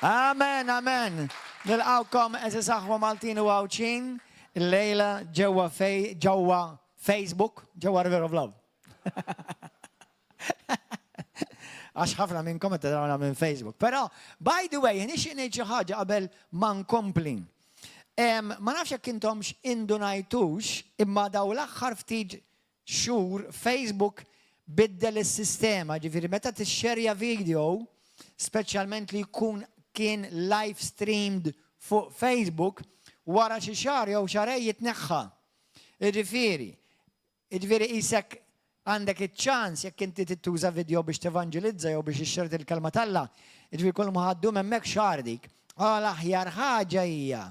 Amen, amen. Nilqawkom eżis aħwa Maltin u għawċin il-lejla ġewwa Facebook, ġewwa River of Love. Għax ħafna minnkom qed tarawna minn Facebook. Però, by the way, nixtieq ngħid xi ħaġa qabel ma nkompli. Ma nafx jekk intomx indunajtux, imma daw l-aħħar ftit xhur Facebook biddel is-sistema, ġifieri meta tixxerja video, speċjalment li kien live streamed fuq Facebook, wara xi xahar jew xarej jitneħħa. Ġifieri isek għandek iċ-ċans jekk inti tittuża video biex tevanġelizza jew biex ixxert il-kelma talla, ġifieri kull ma ħaddum hemmhekk xahar dik. L-aħjar ħaġa hija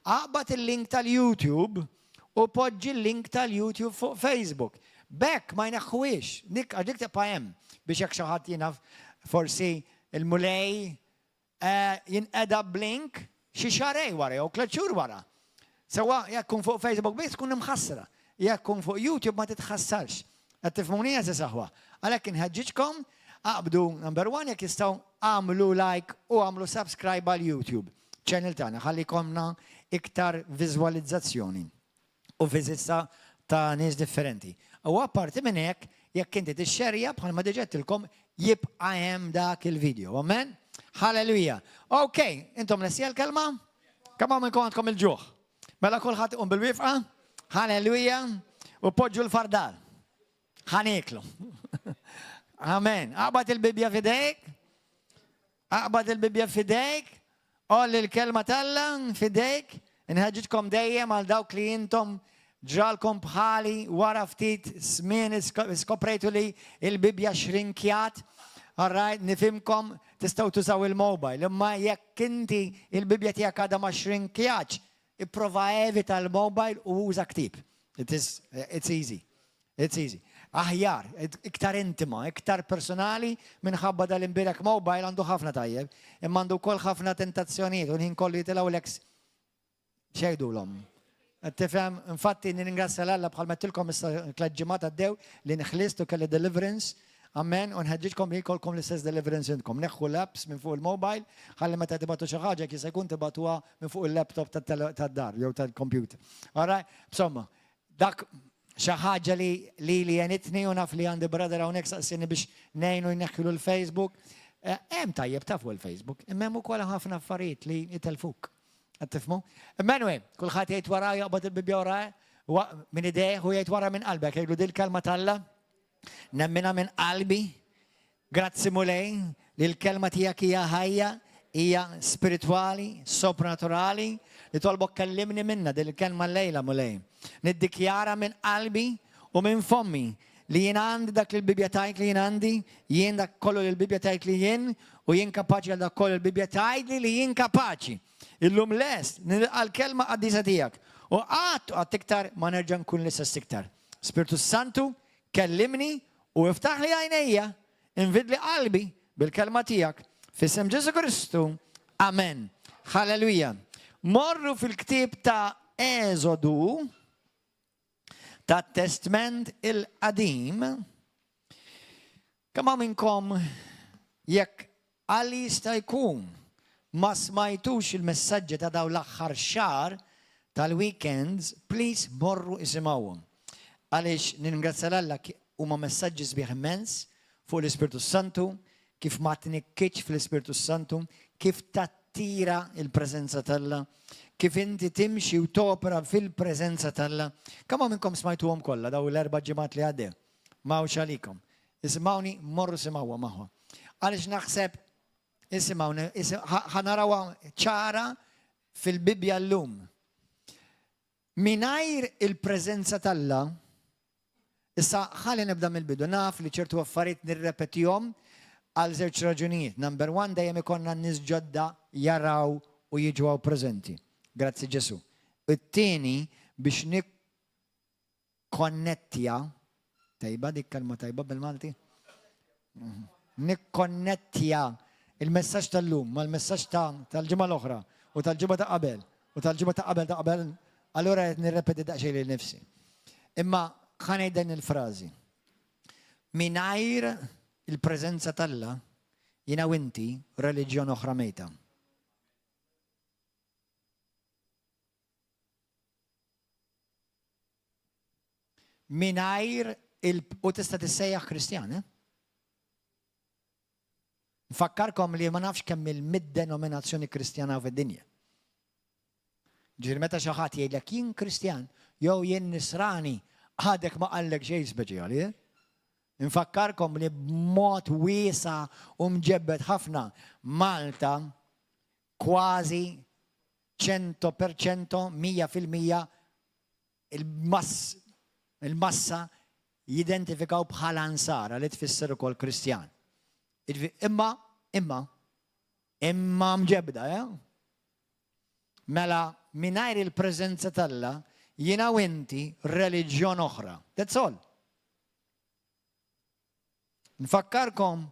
aqbad il-link tal-YouTube u poġġi l-link tal-YouTube fuq Facebook. Bekk ma jneħħuwiex, dik tibqa' hemm biex jekk xi ħadd jinaf forsi il-mulej jinqeda blink xi xarej wara jew tliet xhur wara. Sewa jekk kun fuq Facebook biss tkun imħassra, jekk kun fuq YouTube ma titħassarx. Qed tifhmuni eżis aħwa. Għalhekk inħeġġiġkom aqbdu number 1 jekk jistgħu għamlu like u għamlu subscribe għal YouTube channel tagħna ħallikomna iktar viżwalizzazzjoni u viżita ta' nies differenti. U apparti minn hekk jekk inti tixxerja bħalma diġettilkom jibqa' hemm dak il-video. Amen? Halleluja. Okay, intom lesti l-kelma? Kemm minnkom għandkom il-ġuħ? Mela kulħadd iqum bil-wifqa? Halleluja. U poġġu l-fardal. Ħaniklu. Amen. Aqbad il-bibja fidejk. Aqbad il-bibja fidejk. Olli l-kelma talla fidejk. Inħeġġitkom dejjem għal dawk li intom ġralkom bħali wara ftit żmien iskoprejtu li il-bibja xrinkjat. Alright, nifimkom tistgħu tużaw il-mobile. Imma jekk inti il-bibja tiegħek għadha ma xrinkjatx, ipprova evita l-mobile u uża ktib. It's easy. It's easy. Aħjar, iktar intima, iktar personali minħabba dal-imbirek mobile għandu ħafna tajjeb, imma għandu kol ħafna tentazzjonijiet u nħin kollu jitilaw l-eks xejdu l-om. Tifhem, infatti ningrazzja l-Alla bħal mettilkom il-klaġġimat għaddew li nħlistu kelli deliverance, amen, u nħedġiġkom li jkolkom l-istess deliverance intkom. Neħħu l-apps minn fuq il-mobile, ħalli meta tibatu xi ħaġa kisa jkun tibatuha minn fuq il-laptop tad-dar jew tal-computer. Alright, insomma, dak xi ħaġa li jenitni u naf li għandi brother hawnhekk saqsini biex ngħinu jneħħilu l-Facebook. Hemm tajjeb ta' fuq il-Facebook, imma hemm ukoll ħafna affarijiet li jitelfuk. Qed tifhmu? Anyway, kulħadd jgħid wara jaqbad il-bibja wara minn idejh u jgħid wara minn qalbek, jgħidu din kelma talla. Nemmina minn qalbi. Grazzi mulej li l-kelma tiegħek hija ħajja, hija spiritwali, soprannaturali, li tolbok kellimni minna din il-kelma l-lejla mulej. Niddikjara minn qalbi u minn fommi li jien għandi dak il-bibja tajk li jien għandi, jien dak kollu l-bibja tajk li jien u jien kapaċi għal dak kollu l-bibja tajk li jien kapaċi. Illum lest, għal-kelma għaddisa tijak. U għat iktar ma nerġa' nkun l-istess iktar. Spiritu Santu, kellimni u iftaħ li għajnejja, invid li qalbi bil-kelma tijak. Fissem Ġesu Kristu. Amen. Halleluja. Morru fil-ktib ta' Eżodu, ta' Testament il-qadim. Kemm minnkom jekk għalli jista' jkun ma smajtux il-messaġġi ta' daw l-aħħar xahar tal-weekends, please morru isimgħuhom. Għaliex ningrazzja l-Alla huma messaġġi sbieħ immens fuq l-Ispiritu Santu, kif ma tnikkiċ fl-Ispiritu Santu, kif tattira il-preżenza talla, kif inti timxi u topra fil-preżenza talla. Kemm minnkom smajtuhom kollha daw l-4 ġimgħat li għaddew? Mawx għalikom. Isimgħuni morru simgħuha magħha. Għaliex naħseb isimgħuni ħanarawha ċara fil-Bibja llum. Mingħajr il-preżenza talla, issa ħalli nibda mill-bidu, naf li ċertu affarijiet nirrepetihom għal żewġ raġunijiet. Number 1 dejjem ikonna nies ġodda jaraw u jiġu hawn preżenti. Grazzi Ġesu. It-tieni biex nikkonnettja, tajba dik kelma tajba bil-Malti? Nikkonnettja il-messaġġ tal-lum mal-messaġġ tal-ġimgħa l-oħra u tal-ġimgħa ta' qabel u tal-ġimgħa ta' qabel, allura qed nirrepeti daqsxejn lil nifsi. Imma ħanejt din il-frażi. Mingħajr il-preżenza talla jiena u inti reliġjon oħra mejta. mingħajr u tista' tissejjaħ Kristjan, Nfakkarkom li ma nafx kemm il-mid-denominazzjoni Kristjana fid-dinja. Ġifieri meta xi ħadd jgħidlek jien Kristjan jew jien Nisrani għadek ma qallek xejn speċjali. Nfakkarkom li b'mod wiesa u mġebbed ħafna Malta kważi 100%, 100% il-massa jidentifikaw bħala ansara li tfisser ukoll Kristjan. Imma mġebda, Mela mingħajr il-preżenza tal-Alla jiena u inti reliġjon oħra. That's all. Nfakkarkom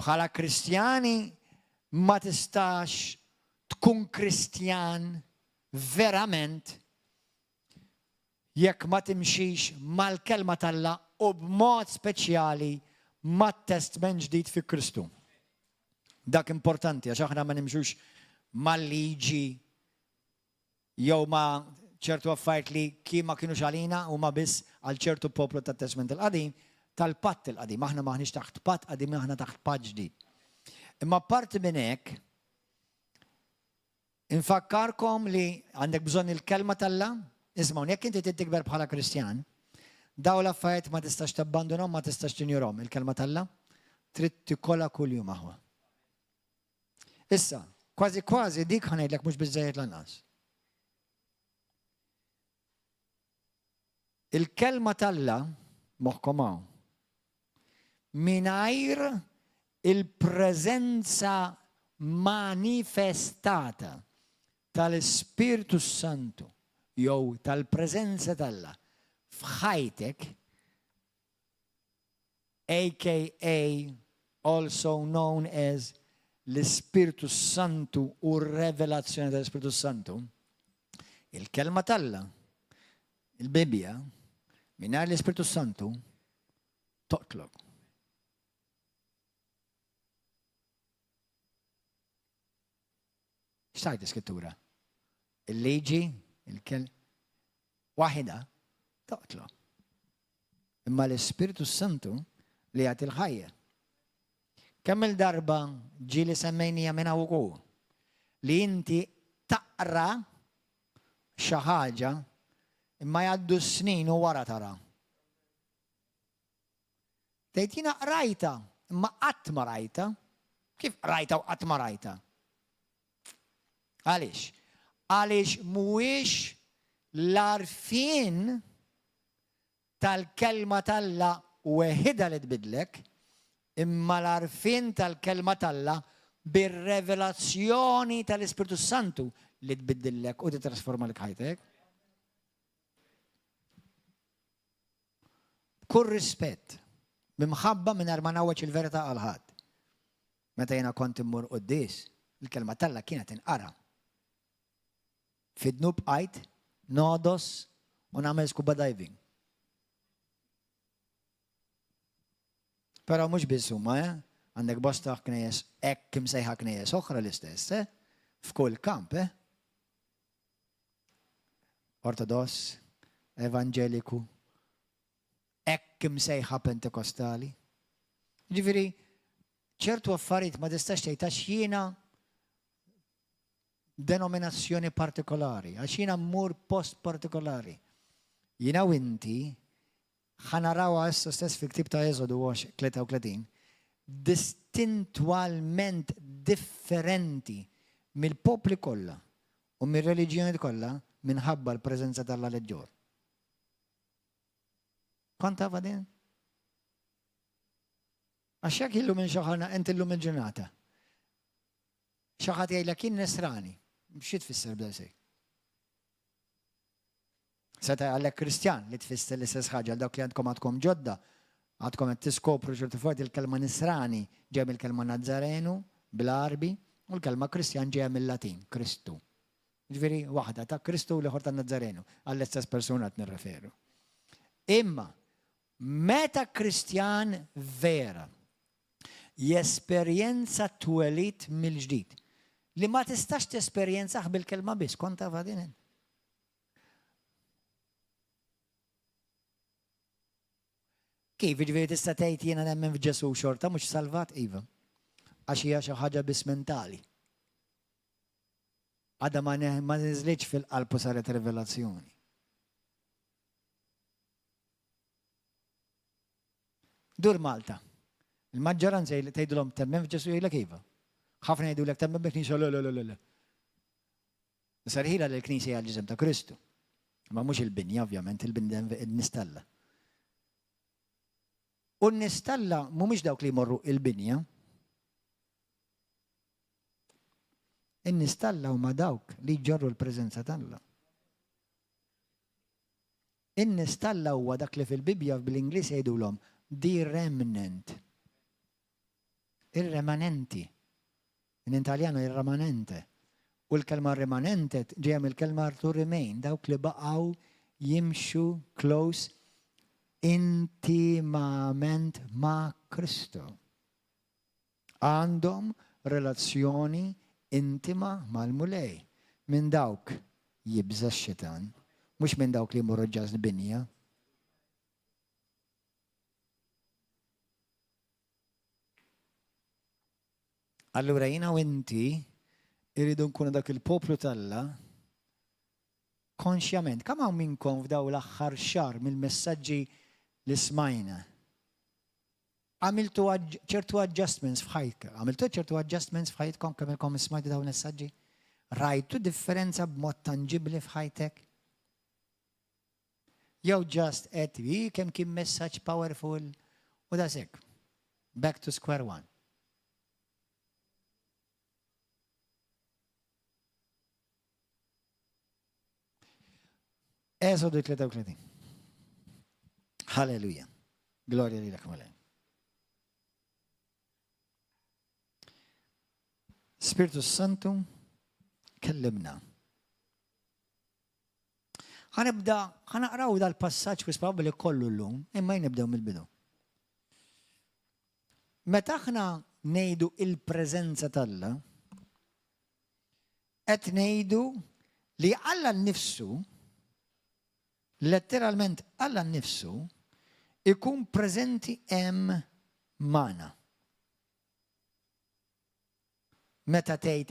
bħala Kristjani ma tistax tkun Kristjan verament jekk ma timxix mal-kelma tal-Alla u b'mod speċjali mat-testament ġdid fi Kristu. Dak importanti għax aħna ma nimxux mal-liġi jew ma ċertu affarijiet li kien ma kienux għalina u ma biss għal ċertu poplu tat-testament il-qadim, tal-patt il-qadim. Aħna maħniex taħt patt qadim, aħna taħt patt ġdid. Imma parti minn hekk, infakkarkom li għandek bżonn il-kelma tal-Alla, isma'w, jekk inti tikber bħala Kristjan, daw l-affarijiet ma tistax tabbandunhom, ma tistax tinjurhom il-kelma tal-Alla, trid tikkola kuljum aħwa. Issa, kważi dik ħanejdlek mhux biżżejjed lanqas. Il-kelma tal-Alla moħħkom hawn mingħajr il-preżenza manifestata tal-Ispiritu Santu jew tal-preżenza tal-Alla f'ħajtek, aka also known as l-Ispiritu Santu u r-revelazzjoni tal-Ispiritu Santu, il-kelma tal-Alla, il-Bibja, mingħajr l-Ispiritu Santu toqtlok. X'tajt l-Iskrittura? Il-liġi, waħida toqtlok. Imma l-Ispiritu Santu li jagħti l-ħajja. Kemm il-darba ġieli semmejnija minn hawn li inti taqra xi ħaġa imma jgħaddu snin u wara tara. Tgħid jiena qrajta, imma qatt ma rajta. Kif rajta u qatt ma rajta? Għaliex? Għaliex mhuwiex l-għarfien tal-kelma tal-Alla weħida li tbidlek, imma l-għarfien tal-kelma tal-Alla bir-revelazzjoni tal-Ispiritu Santu li tbiddillek u titrasforma lek ħajtek. Kull rispett, bimħabba mingħajr ma nawweġ il-verità għal ħadd. Meta jiena kont immur qudies, il-kelma tal-Alla kienet inqara. Fidnu bqajt, nodos u nagħmel scuba diving. Però mhux biss huma, għandek bosta knejjes hekk imsejħa knejjes oħra l-istess, f'kull kamp, Ortodoss, Evangeliku, hekk imsejħa Pentekostali. Ġifieri, ċertu affarijiet ma tistax tgħid għax jiena denominazzjoni partikolari, għax jiena mmur post partikolari. Jiena u inti ħanaraw issa stess fi ktieb ta' Eżodu 33 distintwalment differenti mill-popli kollha u mir-reliġjoni kollha minħabba l-preżenza tal-Alla leġġor. Kont taf din? Għax jekk illum minn xi ħaġa int illum il-ġurnata. Xi ħadd jgħidlek jien Nisrani, xi tfisser b'daqsej? Seta għallek Kristjan li tfisser l-istess ħaġa għal dawk li għadkom ġodda, għadkom qed tiskopru ċertu fuq il-kelma Nisrani ġej mill-kelma Nazzarenu bil-Arbi u l-kelma Kristjan ġej mill-Latin, Kristu. Ġifieri waħda ta' Kristu li ħorta Nazzarenu, għall-istess persuna qed nirreferu. Imma meta Kristjan vera jesperjenza twelid mill-ġdid li ma tistax tesperjenzaħ bil-kelma biss, kont taf din. Kif jiġifieri tista' tgħid jiena nemmen f'Ġesu xorta mhux salvat iva. Għax hija xi ħaġa biss mentali. Għadha ma niżlitx fil-qalb u saret rivelazzjoni. Dur Malta. Il-maġġoranza tgħidulhom temmen f'Ġesu jgħidlek iva. Ħafna jgħidulek temmen bil-Knisja le. Sarħila l-Knisja hija l-ġisem ta' Kristu. Ma mhux il-binja ovvjament, il-nistalla. U n-nistalla mhumiex dawk li jmorru il-binja. In-nistalla huma dawk li jġorru l-preżenza tagħha. In-nistalla huwa dak li fil-Bibja bil-Ingliż jgħidulhom the remnant. Ir-remanenti. In-Italjano ir-remanente. U l-kelma remanente ġejja mill-kelma to remain, dawk li baqgħu jimxu close intimament ma' Kristu. Għandhom relazzjoni intima mal-mulej. Minn dawk jibża x-xitan, mhux minn dawk li jmorru ġas binja. Allura jiena u inti irridu nkunu dak il-poplu talla konxjament. Kemm hawn minnkom f'daw l-aħħar xahar mill-messaġġi li smajna għamiltu ċertu adjustments f'ħajtkom. Għamiltu ċertu adjustments f'ħajtkom kemm ilkom smajtu dawn il-messaġġi? Rajtu differenza b'mod tanġibli f'ħajtek? Jew just qed kemm kien messaġġ powerful u dasek. Back to square one. Eżodu 33. Halleluja. Gloria lilek Malaj. Spiritu Santu, kellimna. ħanaqraw dal-passaġġ wis probabbli kollu llum, imma nibdew mill-bidu. Meta aħna ngħidu il-preżenza talla, qed ngħidu li Alla nnifsu letteralment Alla nnifsu ikun preżenti hemm magħna. Meta tgħid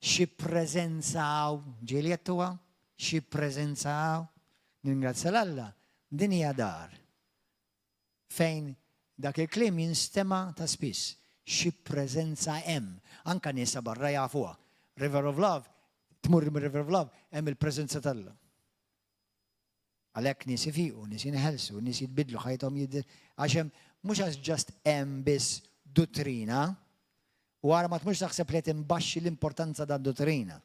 xi preżenzaw, ġieli jettuha, xi preżenzaw, ningrazzja l-Alla, din hija dar. Fejn dak il-kliem jinstema ta' spiss, xi preżenza hemm. Anke niesa barra jafuha. River of Love, tmur mir-River of Love, hemm il-preżenza talla. Għalhekk nies ifiqu, nies jinħelsu, nies jitbidlu ħajthom għax hemm mhux għax just hemm biss dottrina, u għara ma tmux taħseb li timbaxxi l-importanza da' dottrina.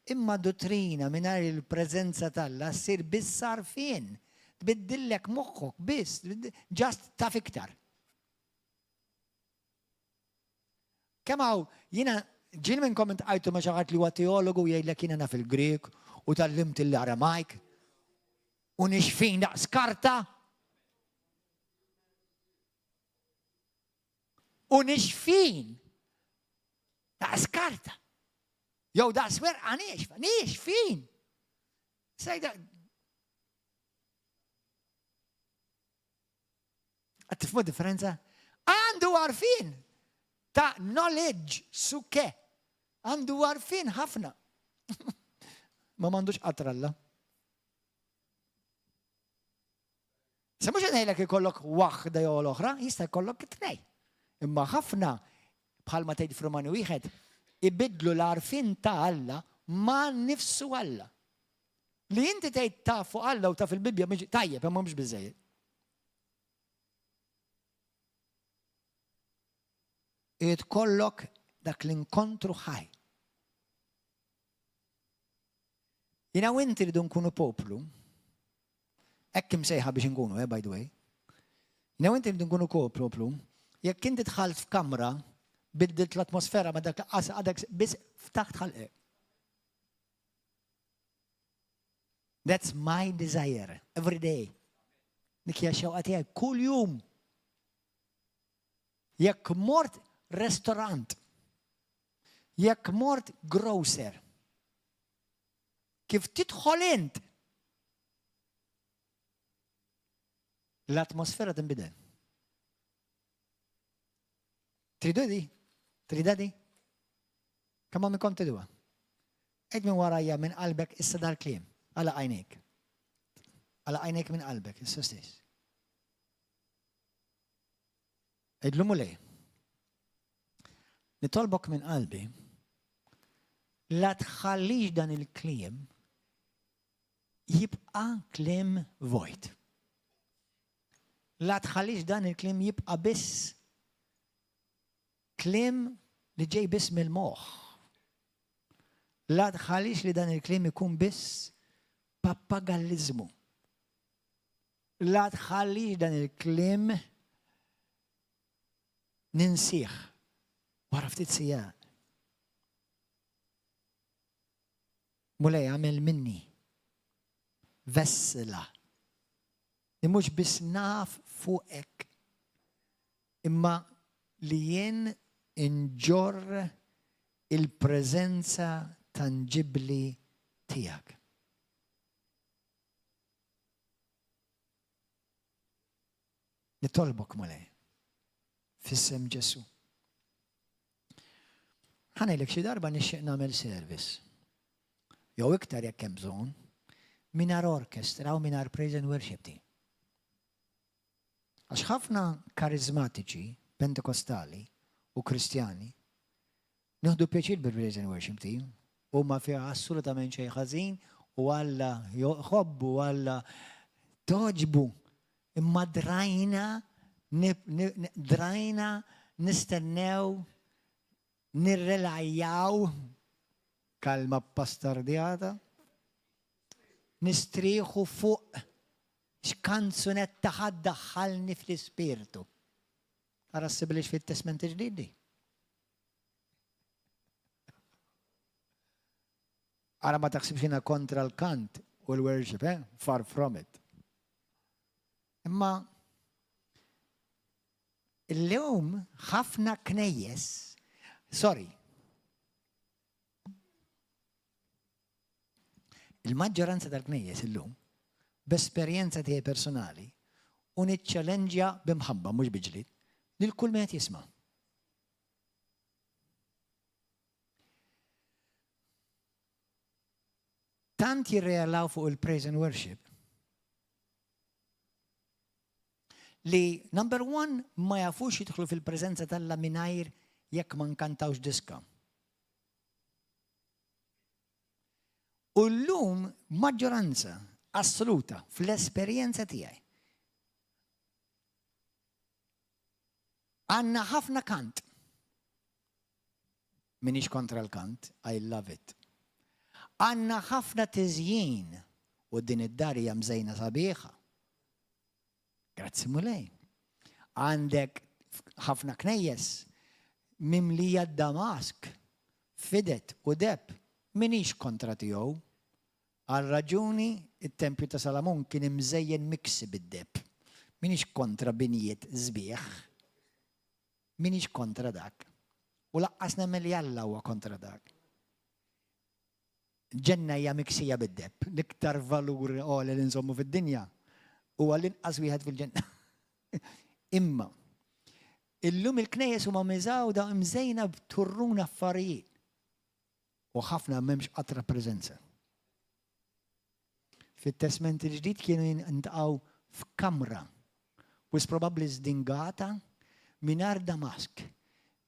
Imma dottrina mingħajr il-preżenza talla ssir biss sarfien. Tbiddillek moħħok biss, just taf iktar. Kemm hawn jiena ġil minn komment għajtu ma' xi ħadd li huwa teologu jgħidlek jiena naf il-Grieg u tallimt il-Aramajk. U nixfin daqs karta. U nixfin daqs karta. Jew daqs werqa nixfin. Sajda. Għattifmu differenza? Għandu għarfin ta' knowledge suke. Għandu għarfin ħafna. Ma mandux qatralla. Se mhux ngħidlek ikollok waħda jew l-oħra, jista' jkollok it-tnej. Imma ħafna bħalma tgħid f'Romani wieħed ibidlu l-għarfien ta' Alla ma' nnifsu Alla. Li inti tgħid ta' fuq Alla u ta' fil-Bibja tajjeb imma mhux biżżejjed. Tkollok dak l-inkontru ħaj. Jiena u inti rridu nkunu poplu. Hekk imsejħa biex nkunu, by the way. Jiena u inti rridu nkunu poplu. Jekk inti dħalt f'kamra, biddilt l-atmosfera ma dak għadak biss ftaħt ħalq. That's my desire every day. Dik hija xewqa tiegħi kull jum. Jekk mort restorant, jekk mort grocer, kif tidħol int l-atmosfera tinbidel. Tridu di? Trida di? Kemm minnkom triduha? Ed minn warajja minn qalbek issa dal-kliem. Għala għajnek. Għala għajnek minn qalbek, issa stess. Idlu mulej. Nitolbok minn qalbi la tħallix dan il-kliem jibqa kliem vojt. La tħallix dan il-kliem jibqa biss kliem li ġej biss mill-moħħ. La tħallix li dan il-kliem ikun biss pappagallizmu. La tħallix dan il-kliem ninsieħ wara ftit sigħat. Mulej għamel minni vessela li mhux biss naf fuqek imma li jien inġorr il-preżenza tangibbli tiegħek. Nitolbok mulej fis-sem Ġesu. Ħanejlek xi darba nixtieq nagħmel service. Jew iktar jekk hemm bżonn mingħajr orkestra u mingħajr praise and worship team. Għax ħafna karizmatiċi, pentekostali u kristjani nieħdu pjaċir bil-praise and worship team u ma fiha assolutament xejn ħażin u Alla joħobbu Alla toġbu imma drajna nistennew nirrelajjaw kalma pastardjata nistrieħu fuq x'kanzunetta ħadd daħħalni fl-ispirtu. Ara ssibilix fit-Testament il-ġdid. Ara ma taħsibx jiena kontra l-kant u l-worship, far from it. Imma illum ħafna knejjes, il-maġġoranza tal-knejjes illum b'esperjenza tiegħi personali u niċċallenġja b'imħabba mhux biġlied lil kull ma qed jisma'. Tant jirrealaw fuq il-praise and worship li number one ma jafux jidħlu fil-preżenza tal-Alla mingħajr jekk ma nkantawx diska. U llum maġġoranza assoluta fl-esperjenza tiegħi għandna ħafna kant. Minix kontra l-kant, I love it. Għandna ħafna tiżjien u din id-dar hija mżejna sabiħa. Grazzi mulej. Għandek ħafna knejjes mimlija d-Damask, fidet u deb. Minix kontra tiegħu. Għal raġuni it-Tempju ta' Salamon kien imżejjen miksi bid-deb. Minix kontra binijiet żbieħ. Minix kontra dak. U laqqas nemmel li Alla huwa kontra dak. Ġenna hija miksija bid-deb. L-iktar valur għoli li nżommu fid-dinja huwa l-inqas wieħed fil-ġenna. Imma illum il-knejjes huma miżawda mżejna b'turruna affarijiet. U ħafna m'hemmx qatra preżenza. Fit-Testament il-ġdid kienu jintqgħu f'kamra. Wis probabbli żdingata mingħajr Damask,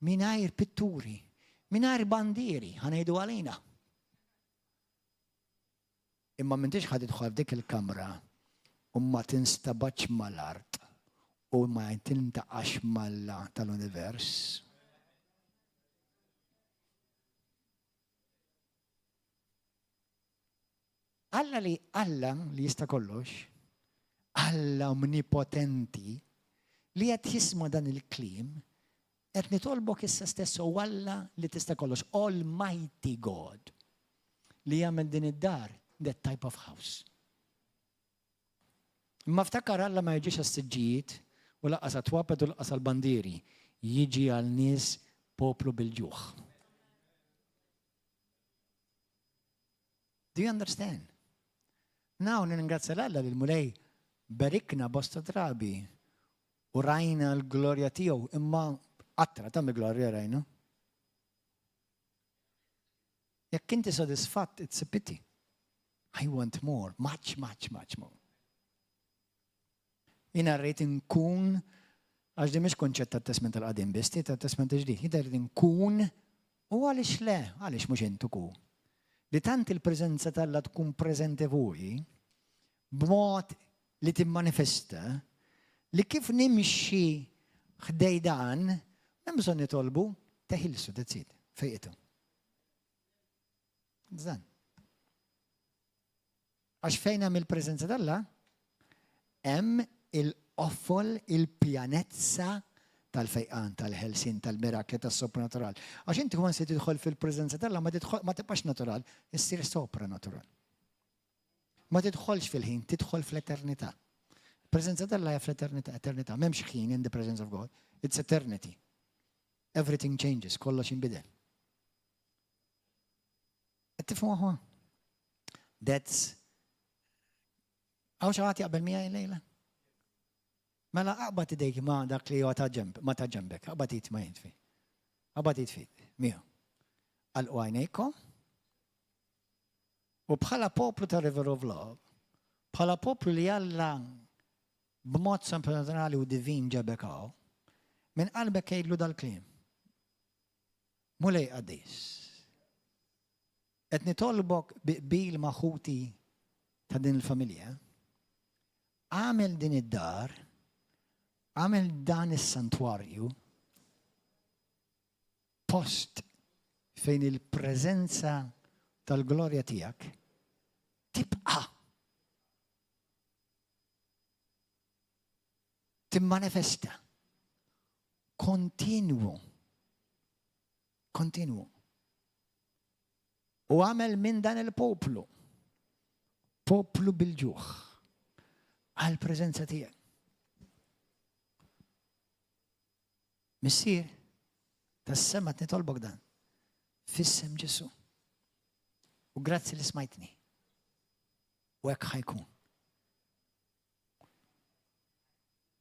mingħajr pitturi, mingħajr bandieri, ħanejdu għalina. Imma m'intix ħad idħol f'dik il-kamra u ma tinstabax mal-art u ma tintaqax mal-la tal-univers. Alla li jista' kollox, Alla omnipotenti li qed jisma' dan il-kliem, qed nitolbok issa stess u Alla li tista' kollox, Almighty God, li jagħmel din id-dar, that type of house. Imma ftakar Alla ma jiġix għas-siġġijiet u laqqas għat-twapet u laqqas għal-bandieri, jiġi għal nies poplu bil-ġuħ. Do you understand? Now, ningrazzja l-Alla li l-mulej berikna bosta drabi u rajna l-glorja tiegħu imma qattra ta' glorja rajna. Jekk inti sodisfatt, it's a pity. I want more, much more. Jina rrit nkun, għax di mhix konċett tat-testament tal-qadim bisti, tat-testament ġdid, jidher nkun u għaliex le, għaliex mhux intu kun. Li tant il-preżenza tal-la tkun preżenti fuqi, b'mod li timmanifesta, li kif nimxi ħdej dan, hemm bżonn nitolbu teħilsu dezzid fejqitu. Zdan. Għax fejn hemm il-preżenza tal-la, hemm il-offol, il-pjanezza tal-fejqan, tal-ħelsin, tal-mirakli, tas-sopranaturali. Għax inti kwan se tidħol fil-preżenza tal-la ma tibqax natural, issir sopranatural. Ma tidħolx fil-ħin, tidħol fl-eternità. Preżenza tal-la hija fl-eternità, eternità. M'hemmx ħin in the presence of God. It's eternity. Everything changes, kollox inbidel. Qed tifhmu aħwa? That's Għaw xaħat jaqbel mija lejla? Mela aqbat idejk ma dak li huwa ma ta' ġembek, aqbat it ma jintfi. Aqbat it fit, miegħu. Għalqu għajnejkom, u bħala poplu ta' River of Love, bħala poplu li Alla b'mod sempranali u divin ġebek għaw, minn qalbek jgħidlu dal-klim. Mulej qaddis. Qed nitolbok biqbil maħuti ta' din il-familja, għamel din id-dar, għamel dan is-santwarju, post fejn il-preżenza tal-glorja tiegħek tibqa' timmanifesta kontinwu. U għamel minn dan il-poplu bil-ġuħ għal-preżenza tiegħek. Missier, tas-sema nitolbok dan fis-sem Ġesu. U grazzi li smajtni. U hekk ħajkun.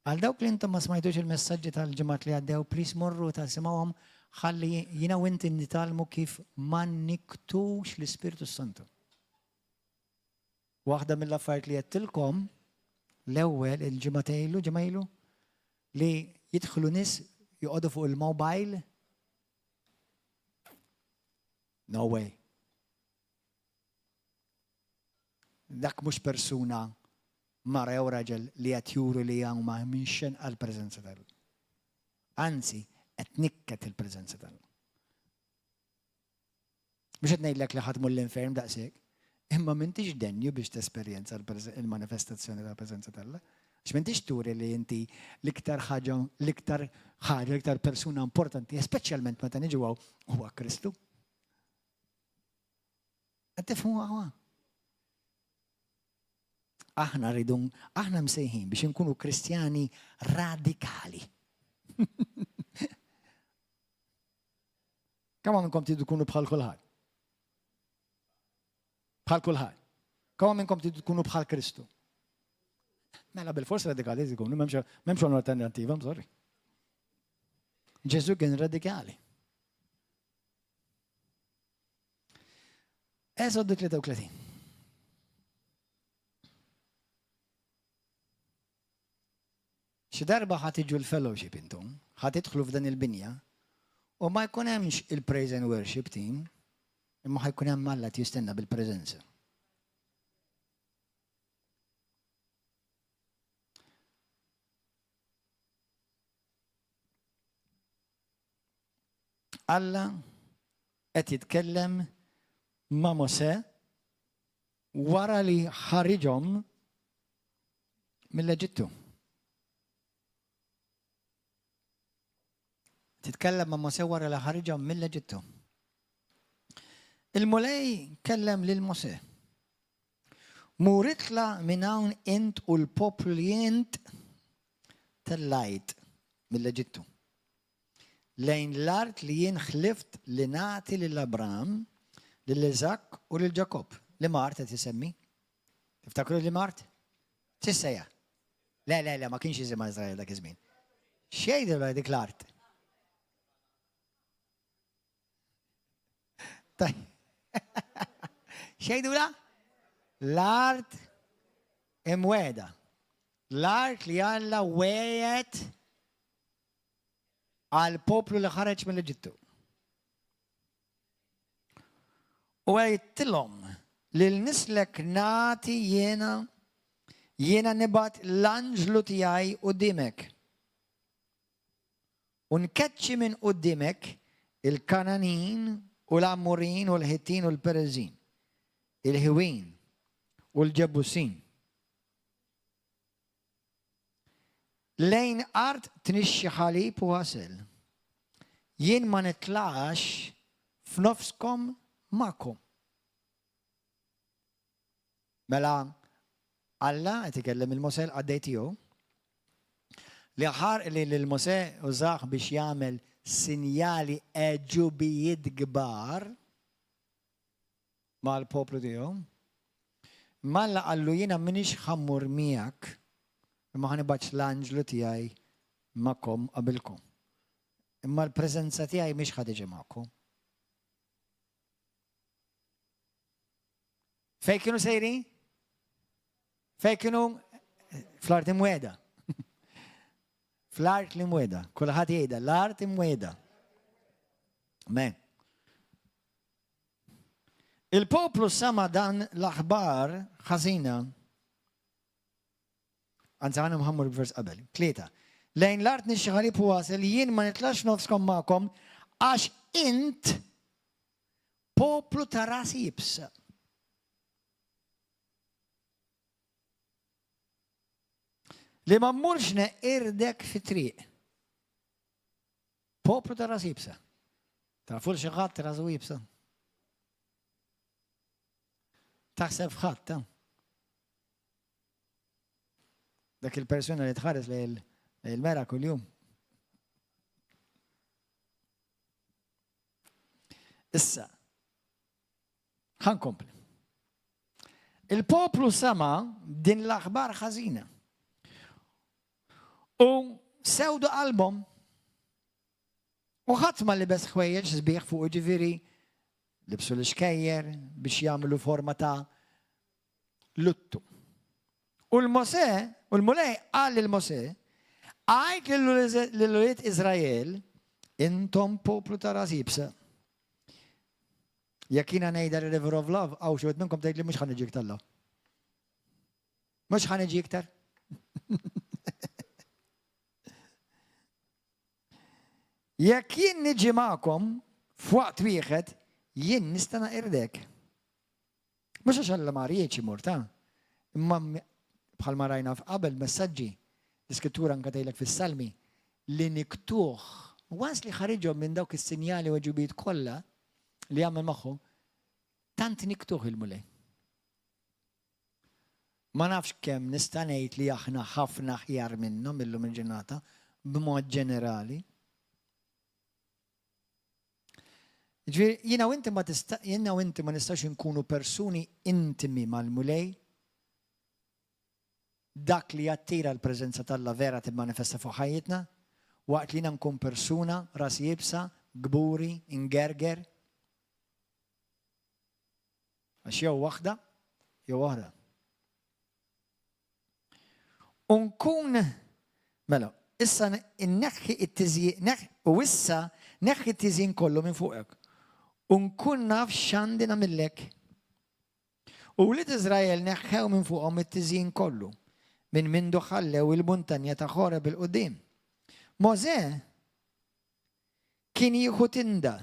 Għal dawk li intom ma smajtux il-messaġġi tal-ġimgħat li għaddew, please morru tasimgħuhom ħalli jiena u inti nitalmu kif ma niktux l-Ispiritu Santu. Waħda mill-affarijiet li qedtilkom l-ewwel ġimgħa ilu li jidħlu nies joqogħdu fuq il-mobile. No way. Dak mhux persuna mara jew raġel li qed juru li huma minxen għall-preżenza tal. Anzi, qed nikket il-preżenza tal. Biex qed ngħidlek li ħadmu l-infern daqshekk, imma m'intix denju biex tesperjenza il-manifestazzjoni tal-preżenza tal. Għax m'intix turi li inti l-iktar ħaġa, l-iktar persuna importanti, speċjalment meta niġu huwa Kristu. Qed tifhmu aħwa. Aħna msejħin biex inkunu Kristjani radikali. Kemm minnkom tridu tkunu bħal kulħadd? Bħal kulħadd. Kemm minnkom tridu tkunu bħal Kristu? Mela bil-fors radikali tkunu, m'hemmx alternattiva, sorry. Ġesu kien radikali. Eżodu 33. Xi darba ħadd iġu l-fellowship intom, ħadd idħlu f'dan il-binja, u ma jkun hemmx il-praise and worship team, imma ħajkun hemm Alla jistenna bil-preżenza. Alla qed jitkellem ma' Mosè wara li ħariġhom mill-Eġittu. Titkellem ma' Mosè wara li ħariġhom mill-Eġittu. Il-Mulej kellem lil Mosè. Mur itla' minn hawn int u l-poplu li int tellajt mill-Eġittu. Lejn l-art li jien ħlift li nagħti lil Abraham, lil Iżak u lil Ġakob. Li Mart qed isemmi? Tiftakru li Mart? Tissejja. Le, ma kienx jisimha Izrael dak iż-żmien. Xejdula dik l-art. Xejdula? L-art imweda. L-art li Alla wejet għal poplu li ħareġ mill-Eġittu. U għajttilhom li l-nislek nati jiena nibat l-anġlu tiegħi qudiemek. U nkeċċi minn qudiemek il-Kananin u l-Ammurin u l-Ħittin u l-Periżin, il-Ħiwin u l-Ġebusin. Lejn art tnixxi ħalib u għasel. Jien ma nitlax f'nofskom ma'kom. Mela Alla qed ikellem il-Mosè għaddej tiegħu li l-Mosè użah biex jagħmel sinjali eġubijiet kbar mal-poplu tiegħu. Malla qallu jiena m'iniex ħammur miegħek imma ħanibaċ l-anġlu tiegħi magħkom qabilkom. Imma l-preżenza tiegħi mhix ħad tiġi magħkom. Fejn kienu sejrin? Fejn kienu fl-art imweda. Fl-art li mweda. Kulħadd jgħidha l-art imweda. Amen. Il-poplu sama dan l-aħbar ħażina. Anzi ħana mħammur b'vers qabel. 3. Lejn l-art nixxi ħalib u wasel jien ma nitlax nofskom magħkom għax int poplu ta' ras jibsa. Li ma mmurx neqirdek fi triq. Poplu ta' ras jibsa. Tafu xi ħadd rasu jibsa. Taħseb ħadd. Dak il-persuna li tħares l-mera kuljum. Issa, ħankompli. Il-poplu sama din l-aħbar ħażina. U sewdu qalbhom u ħadd ma libes ħwejjeġ sbieħ fuq ġifieri libsu l-iskejjer biex jagħmlu forma ta' luttu. U l-Mosè, u l-Mulej qal lil-Mosè, għajt lill-Uliet Iżrael, intom poplu ta' ras jibsa. Jekk jiena ngħidha river of love, għaw xi wieħed minnkom tgħid li mhux ħaniġi iktar. Mhux ħaniġi iktar. Jekk jien niġi magħkom f'waqt wieħed, jien nista' naqirdek. Mhux għax Alla ma rridx imur ta' imma bħalma rajna f'qabel messaġġi l-Iskrittura anke tgħidlek fis-Salmi li niktuh wans li ħareġhom minn dawk is-sinjali u ġubijiet kollha li jagħmel magħhom tant niktuh il-Mulej. Ma nafx kemm nista' ngħid li aħna ħafna aħjar minnhom illum il-ġurnata b'mod ġenerali. Jiena u inti ma nistax inkunu persuni intimi mal-Mulej. Dak li jattira l-preżenza tal-la vera timmanifesta fuq ħajjitna, waqt li nkun persuna ras jibsa, gburi, ingerger. Għax jew waħda, jew oħra. Unkun, mela, issa neħħi it-tiżjien, u issa neħħi it-tiżjien kollu minn fuqek. Unkun naf x'għandi nagħmillek. U Ulied Iżrael neħħew minn fuqhom it-tiżjien kollu. Minn mindu ħallew il-muntanja ta' Ħoreb il-qudiem. Mosè kien jieħu tinda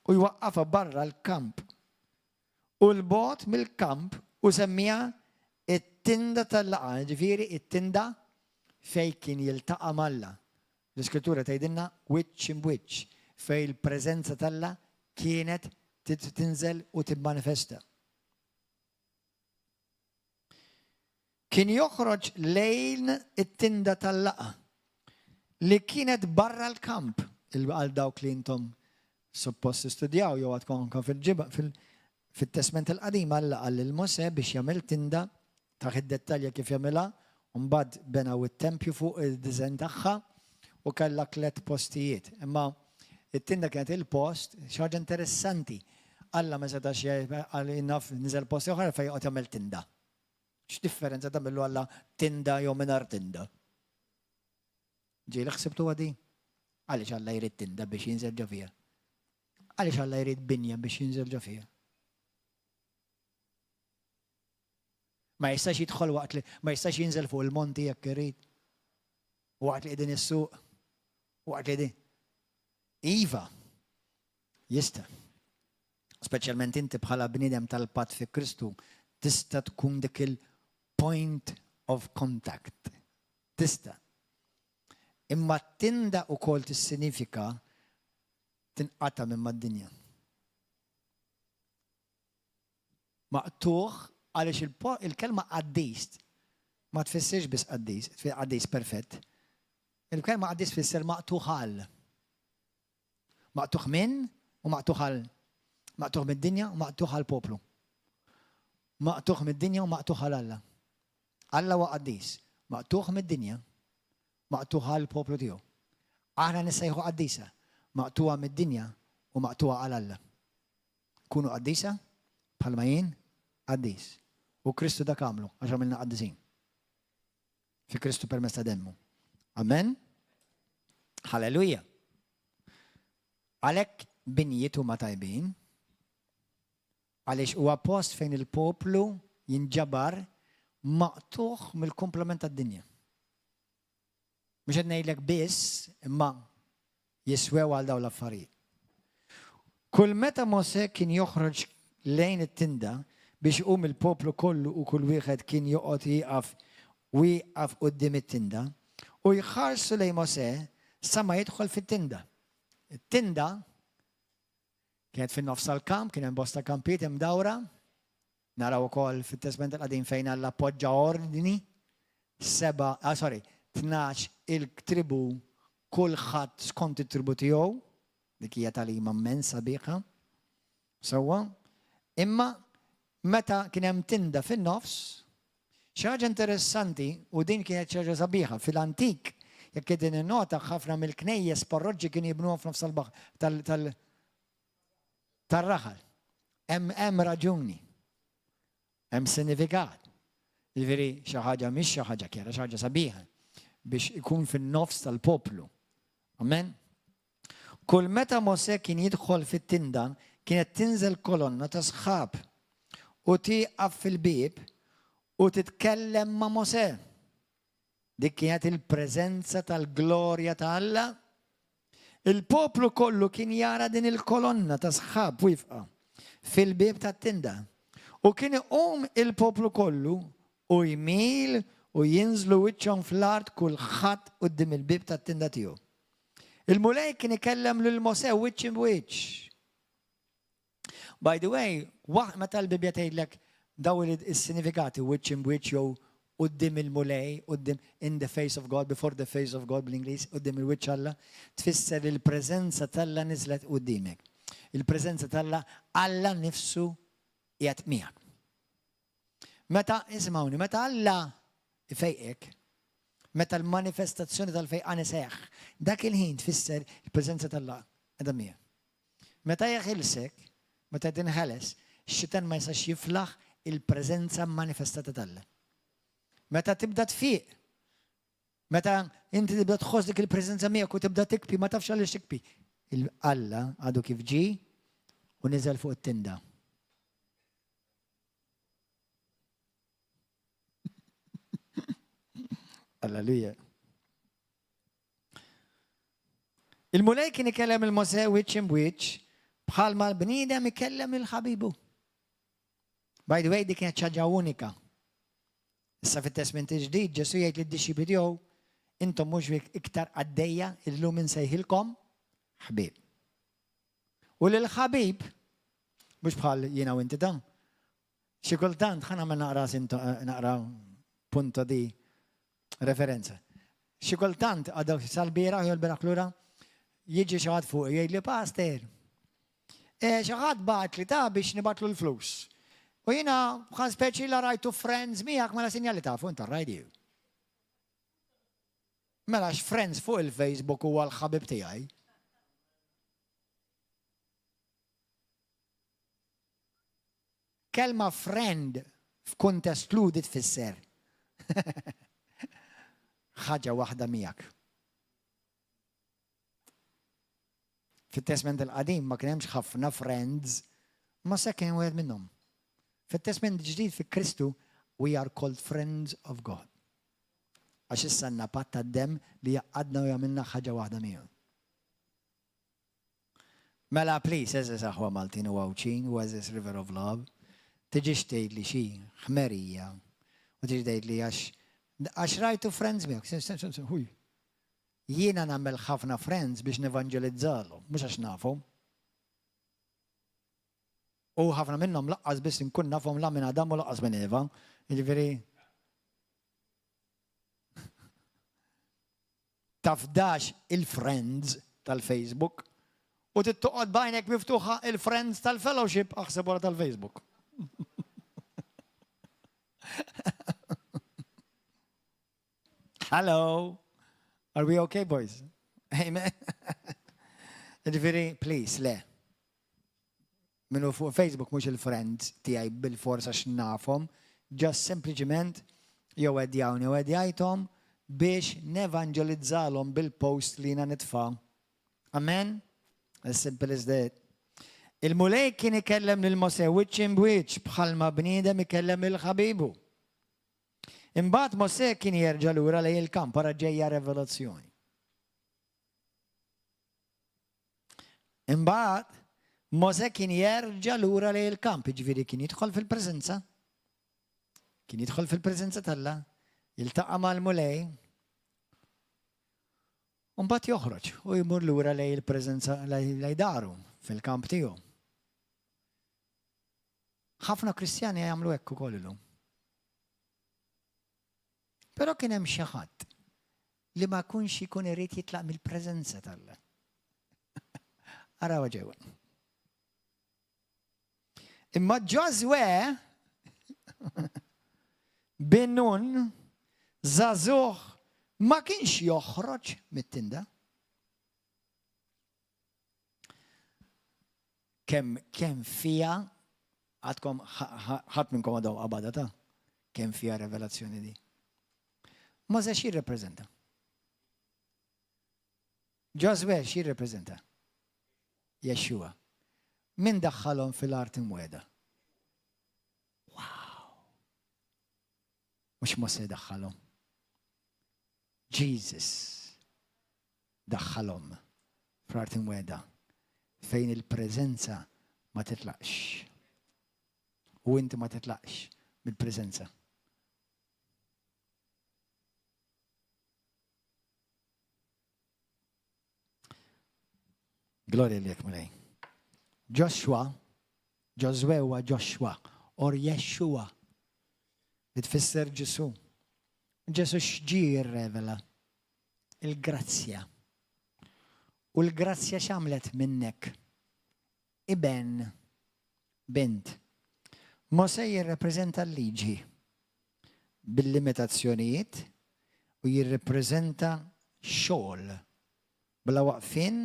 u jwaqqafha barra l-kamp. U l-bogħod mill-kamp u semmiha it-tinda tal-laqgħa, ġifieri it-tinda fejn kien jiltaqa' mal-Alla. L-Iskrittura tgħidilna wiċċ imwiċċ fejn il-preżenza tal-Alla kienet tinżel u timmanifesta. Kien joħroġ lejn it-tinda tal-laqgħa li kienet barra l-kamp għal dawk li intom suppost istudjaw jew għadkom fit-Testament il-Qadim Alla qal lil Mosè biex jagħmel tinda ta' id-dettalja kif jagħmilha Mbagħad benaw it-tempju fuq id-diżenn tagħha u kellha 3 postijiet. Imma it-tinda kienet il-post, xi ħaġa interessanti. Alla ma setax għal naf niżel posti oħra fejn joqgħod jagħmel tinda. X'differenza tagħmlu Alla tinda jew mingħajr tinda? Ġieli ħsibtu għadi? Għaliex Alla jrid tinda biex jinżel ġo fiha? Għaliex Alla jrid binja biex jinżel ġo fiha? Ma jistax jidħol waqt li ma jistax jinżel fuq il-monti jekk irid. Waqt li qegħdin is-suq. Waqt li qegħdin. Iva. Jista'. Speċjalment inti bħala bniedem tal-patt fi Kristu tista' tkun dik il-point of contact. Tista'. Imma tinda wkoll tissinifika tinqata' minn mad-dinja. Maqtuħ għaliex il-kelma qaddist ma tfissirx biss qaddis, qaddis perfett. Il-kelma qaddis tfisser maqtuħ għal. Maqtuħ minn u maqtuħ għal. Maqtuħ mid-dinja u maqtuħ għal poplu. Maqtuħ mid-dinja u maqtuħ għal Alla. Alla huwa qaddis. Maqtuħ mid-dinja, maqtuħ għal poplu tiegħu. Aħna nissejħu qaddisa. Maqtuħa mid-dinja u maqtuħa għal Alla. Kunu qaddisa bħalma jien qaddis. U Kristu dak għamlu għax għamilna qaddisin. Fi Kristu permezz ta' demmu. Amen? Halleluja. Għalhekk binjiet huma tajbin, għaliex huwa post fejn il-poplu jinġabar maqtuħ mill-komplement tad-dinja. Mhux qed ngħidlek biss, imma jiswew għal dawn l-affarijiet. Kull meta Mosè kien joħroġ lejn it-tinda biex iqum il-poplu kollu u kull wieħed kien joqgħod jieqaf quddiem it-tinda u jħarsu lejn Mosè sa ma jidħol fit-tinda. It-tinda kienet fin-nofs tal-kamp, kien hemm bosta kampijiet hemm dawra. Naraw ukoll fit-Testament tal-Qadim fejn Alla appoġġa ordni 12 il-tribu kulħadd skont it-tribu tiegħu, dik hija tal-ima immens sabiħa. Sewwa, imma meta kien hemm tinda fin-nofs, xi ħaġa interessanti u din kienet xi ħaġa sabiħa fil-antik, jekk qegħdin innota ħafna mill-knejjes parroġġi kienu jibnuhom f'nofs tal-baħr tar-raħal. Hemm raġuni. Hemm sinifikat. Jiġifieri xi ħaġa mhix xi ħaġa kera, xi ħaġa sabiħa biex ikun fin-nofs tal-poplu. Amen. Kull meta Mosè kien jidħol fit-tinda, kienet tinżel kolonna ta' sħab u tieqaf fil-bieb u titkellem ma' Mosè. Dik kienet il-preżenza tal-glorja ta' Alla. Il-poplu kollu kien jara din il-kolonna ta' sħab wifqa fil-bieb tat-tinda. U kien iqum il-poplu kollu u jmil u jinżlu wiċċhom fl-art kulħadd quddiem il-bieb tat-tinda tiegħu. Il-mulej kien ikellem lil Mosè wiċċ imwiċċ. By the way, meta l-Bibja tgħidlek daw is-sinifikati wiċċ imwiċċ jew quddiem il-mulej, quddiem in the face of God, before the face of God bl-Ingliż, quddiem il-wiċċ Alla, tfisser il-preżenza tal-Alla niżlet quddiemek. Il-preżenza tal-Alla Alla nnifsu qiegħed miegħek. Meta ismawni, meta Alla ifejqek, meta l-manifestazzjoni tal-fejqan iseħħ, dak il-ħin tfisser il-preżenza tal-Alla qiegħda miegħek. Meta jeħilsek, meta tinħeles, x-xitan ma jistax jiflaħ il-preżenza manifestata tal-Alla. Meta tibda tfiq, meta inti tibda tħoss dik il-preżenza miegħek u tibda tikbi, ma tafx għaliex tikbi. Alla għadu kif ġi u niżel fuq it-tinda. Alleluja. Il-mulej kien ikellem il-Mosè wiċċ imwiċċ bħalma l-bniedem ikellem il-ħabibu. By the way, dik kienet ħaġa unika. Issa fit-Testament il-ġdid Ġesu jgħid lid-dixxipli tiegħu intom mhux iktar għaddejja illum insejħilkom ħbieb. U lil-ħabib mhux bħal jiena u inti dan. Xi kultant ħana ma naqra punto di referenza. Xi kultant għadaw sal-bieraħ jew l-bieraħ lura jiġi xi ħadd fuq jgħidli pastor. Xi ħadd bagħat li ta' biex nibatlu l-flus. U jiena bħal speċi la rajtu friends miegħek mela sinjali tafu inta rajdi. Mela friends fuq il-Facebook huwa l-ħabib tiegħi. Kelma friend f'kuntest ludit tfisser. Ħaġa waħda miegħek. Fit-testament il-qadim ma kien hemmx ħafna friends, ma se kien wieħed minnhom. Fit-testament ġdid fi Kristu, we are called friends of God. Għax issa għandna patt tad-dem li jaqadna u jagħmilna ħaġa waħda miegħu. Mela please, eżis aħwa Maltin u għawċin, u eżis River of Love, tiġix tgħidli xi ħmerija, u tiġi tgħidli għax rajtu friends miegħek. Huy. Jiena nagħmel ħafna friends biex nevangelizzalhom, mhux għax nafhom. U ħafna minnhom laqqas biss inkun nafhom la minn Adam u laqqas minn Eva. Jiġifieri tafdax il-friends tal-Facebook u tittoqgħod bajnek miftuħa il-friends tal-fellowship aħseb wara tal-Facebook. Hello. Are we okay, boys? Amen. Jiġifieri, please, le. Minnu fuq Facebook mhux il-friends tiegħi bil-forsa x'nafhom, just sempliċement jew għedjawni jew għedjajthom biex nevangelizzalhom bil-post li jiena nitfa'. Amen? As simple as that. Il-mulej kien ikellem lil Mosè wiċċ in wiċċ bħalma bniedem ikellem il-ħabibu. Imbagħad Mosè kien jerġa' lura lejn il-kamp wara ġejja revelazzjoni. Imbagħad Mosè kien jerġa' lura lejn il-kamp, jiġifieri kien jidħol fil-preżenza. Kien jidħol fil-preżenza tal-Alla, jiltaqa' mal-mulej. U mbagħad joħroġ u jmur lura lejn il-preżenza lejn daru fil-kamp tiegħu. Ħafna Kristjani jagħmlu hekk ukoll illum. Però kien hemm xi ħadd li ma jkunx ikun irid jitlaq mill-preżenza tal-Alla. Araw ġewwa. Imma Ġoswe bin Nun żagħżugħ ma kienx joħroġ mit-tinda. Kemm fija għadkom ħadd minnkom għadaw qabada ta' kemm fija revelazzjoni di. Mosè xi jirrepreżenta? Ġoswe xi jirrepreżenta? Jexxua. Min daħħalhom fil-art imweda? Wow! Mhux Mosè daħħalhom. Jesus daħħalhom fl-art imweda fejn il-preżenza ma titlaqx. U inti ma titlaqx mill-preżenza. Gloria lek mulej. Ġoswe huwa Joshua, or Yeshua, li tfisser Ġesu. Ġesu x'ġie jirrevela? Il-grazzja. U l-grazzja x'għamlet minnek? Iben, bint. Mosè jirrepreżenta l-liġi bil-limitazzjonijiet u jirrepreżenta xogħol bla waqfin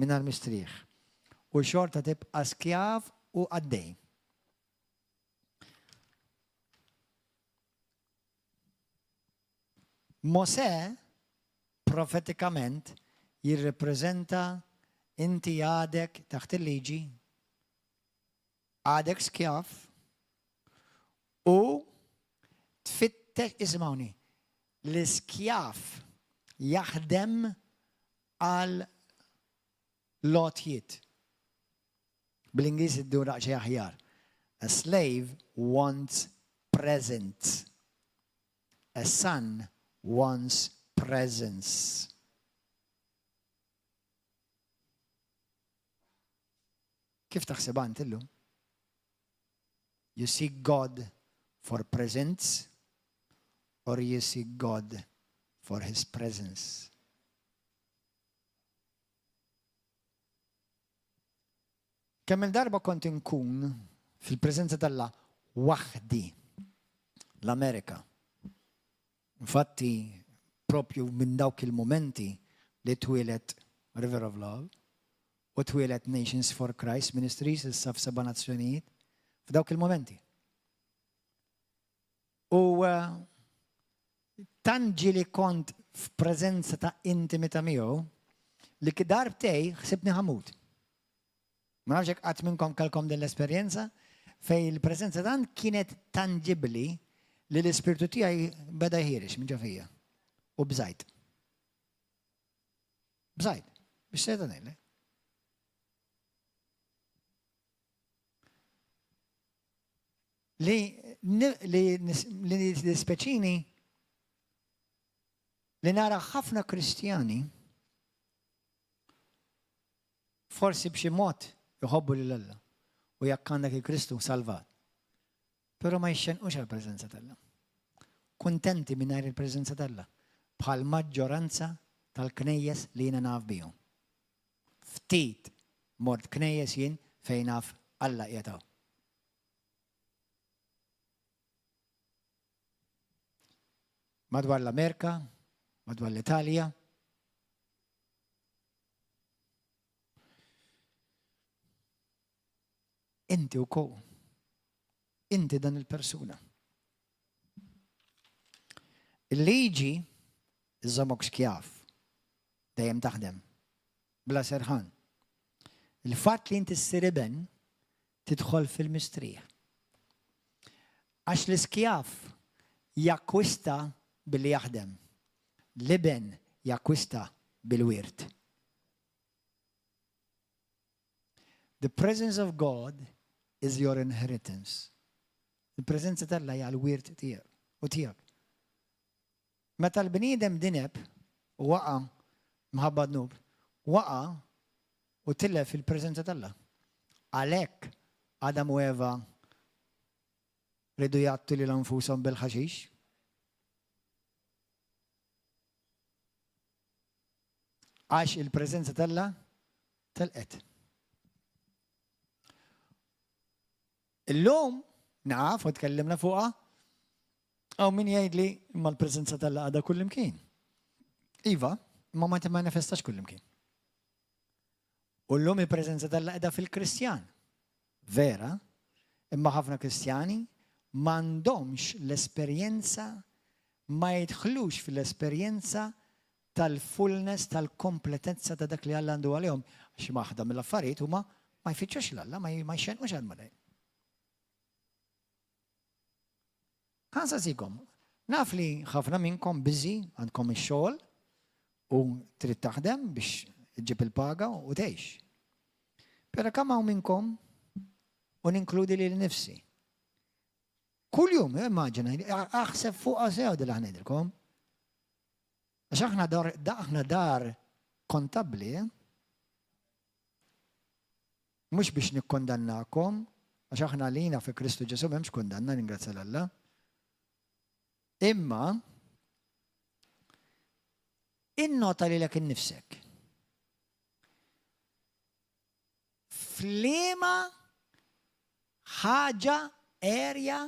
mingħajr mistrieħ. U xorta tibqa' skjav u għaddej. Mosè profetikament jirrepreżenta inti għadek taħt il-liġi, għadek skjav u tfittex, ismawni, l-iskjav jaħdem għal lotjiet. Bil-Ingliż iddu raqxie aħjar. A slave wants presents. A son wants presence. Kif taħseb ant illum? You seek God for presents or you seek God for His presence? Kemm il-darba kont inkun fil-preżenza tal-Alla waħdi l-Amerika. Infatti, propju minn dawk il-momenti li twilet River of Love u twilet Nations for Christ Ministries, issa f'seba' nazzjonijiet, f'dawk il-momenti. U tanġi li kont f'preżenza ta' intimita miegħu li darbtej ħsibni ħamut. Ma nafx hekk qatt minnkom kellkom din l-esperjenza fej il-preżenza tant kienet tangibbli li l-ispirtu tiegħi beda jħierex minn ġo fija. U bżajt. Bżajt. Biex sejta ngħidlek. Li dispeċini li nara ħafna Kristjani forsi b'xi mod jħobbu lil Alla u jekk għandek il-Kristu salvat. Però ma jxenqux għall-preżenza tal-Alla. Kuntenti mingħajr il-preżenza tal-Alla bħal maġġoranza tal-knejjes li jiena naf bihom. Ftit mort knejjes jien fejn naf Alla qiegħed hawn. Madwar l-Amerika, madwar l-Italja. Inti wkoll. Inti dan il-persuna. Il-liġi iżommok xkjaf. Dejjem taħdem. Bla serħan. Il-fatt li inti s-siriben tidħol fil-mistrieħ. Għax l-iskjaf jakkwista billi jaħdem. Liben jakkwista bil-wirt. The presence of God is your inheritance. Il-preżenza tal-Alla hija l-wirt tiegħek u tiegħek. Meta l-bniedem dineb u waqa' mħabba dnub, waqa' u tillef il-preżenza tal-Alla. Għalhekk Adam u Eva ridu jgħattu lil anfushom bil-ħaxix. Għax il-preżenza tal-Alla telqet. Illum naf u tkellimna fuqha għaw min jgħidli imma l-preżenza tal-Alla għadha kullimkien. Iva, imma ma timmanifestax kullimkien. U llum il-preżenza tal-Alla qiegħda fil-Kristjan. Vera, imma ħafna Kristjani m'għandhomx l-esperjenza, ma jidħlux fil-esperjenza tal-fullness, tal-kompletezza ta' dak li Alla għandu għalihom. Xi waħda mill-affarijiet huma ma jfittxux l-Alla, ma jxenqux għal-malej. Ħansasikom, naf li ħafna minnkom busy għandkom ix-xogħol u trid taħdem biex iġġib il-paga u tgħix. Però kemm hawn minnkom u ninkludi lil nifsi. Kuljum, immaġina, aħseb fuqha sew dil ngħidilkom. Għax aħna dar kontabbli, mhux biex nikkondannakom, għax aħna lina fi Kristu Ġesu m'hemmx kundanna, ningrazzja l-Alla. Imma innota lilek innifsek. Fliema ħaġa erja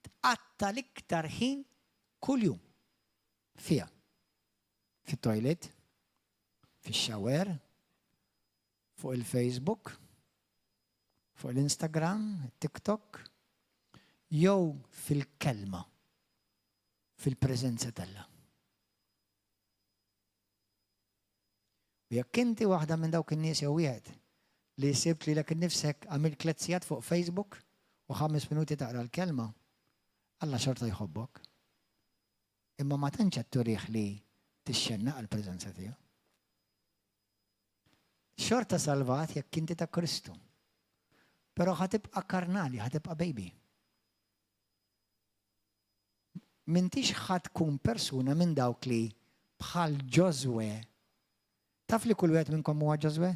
tqatta l-iktar ħin kuljum fiha. Fit-toilet, fix-shower, fuq il-Facebook, fuq l-Instagram, TikTok, jew fil-kelma, fil-preżenza tal-Alla. U jekk inti waħda minn dawk in-nies jew wieħed li jsibt lilek innifsek għamil klezzjat fuq Facebook u 5 minuti taqra l-kelma, Alla xorta jħobbok. Imma ma tantx qed turih li tixxenna għall-preżenza tiegħu. Xorta salvat jekk inti ta' Kristu. Però ħatibqa' karnali, ħatibqa' baby. M'intix ħatkun persuna minn dawk li bħal Ġoswe. Taf li kull wieħed minnkom huwa Ġoswe?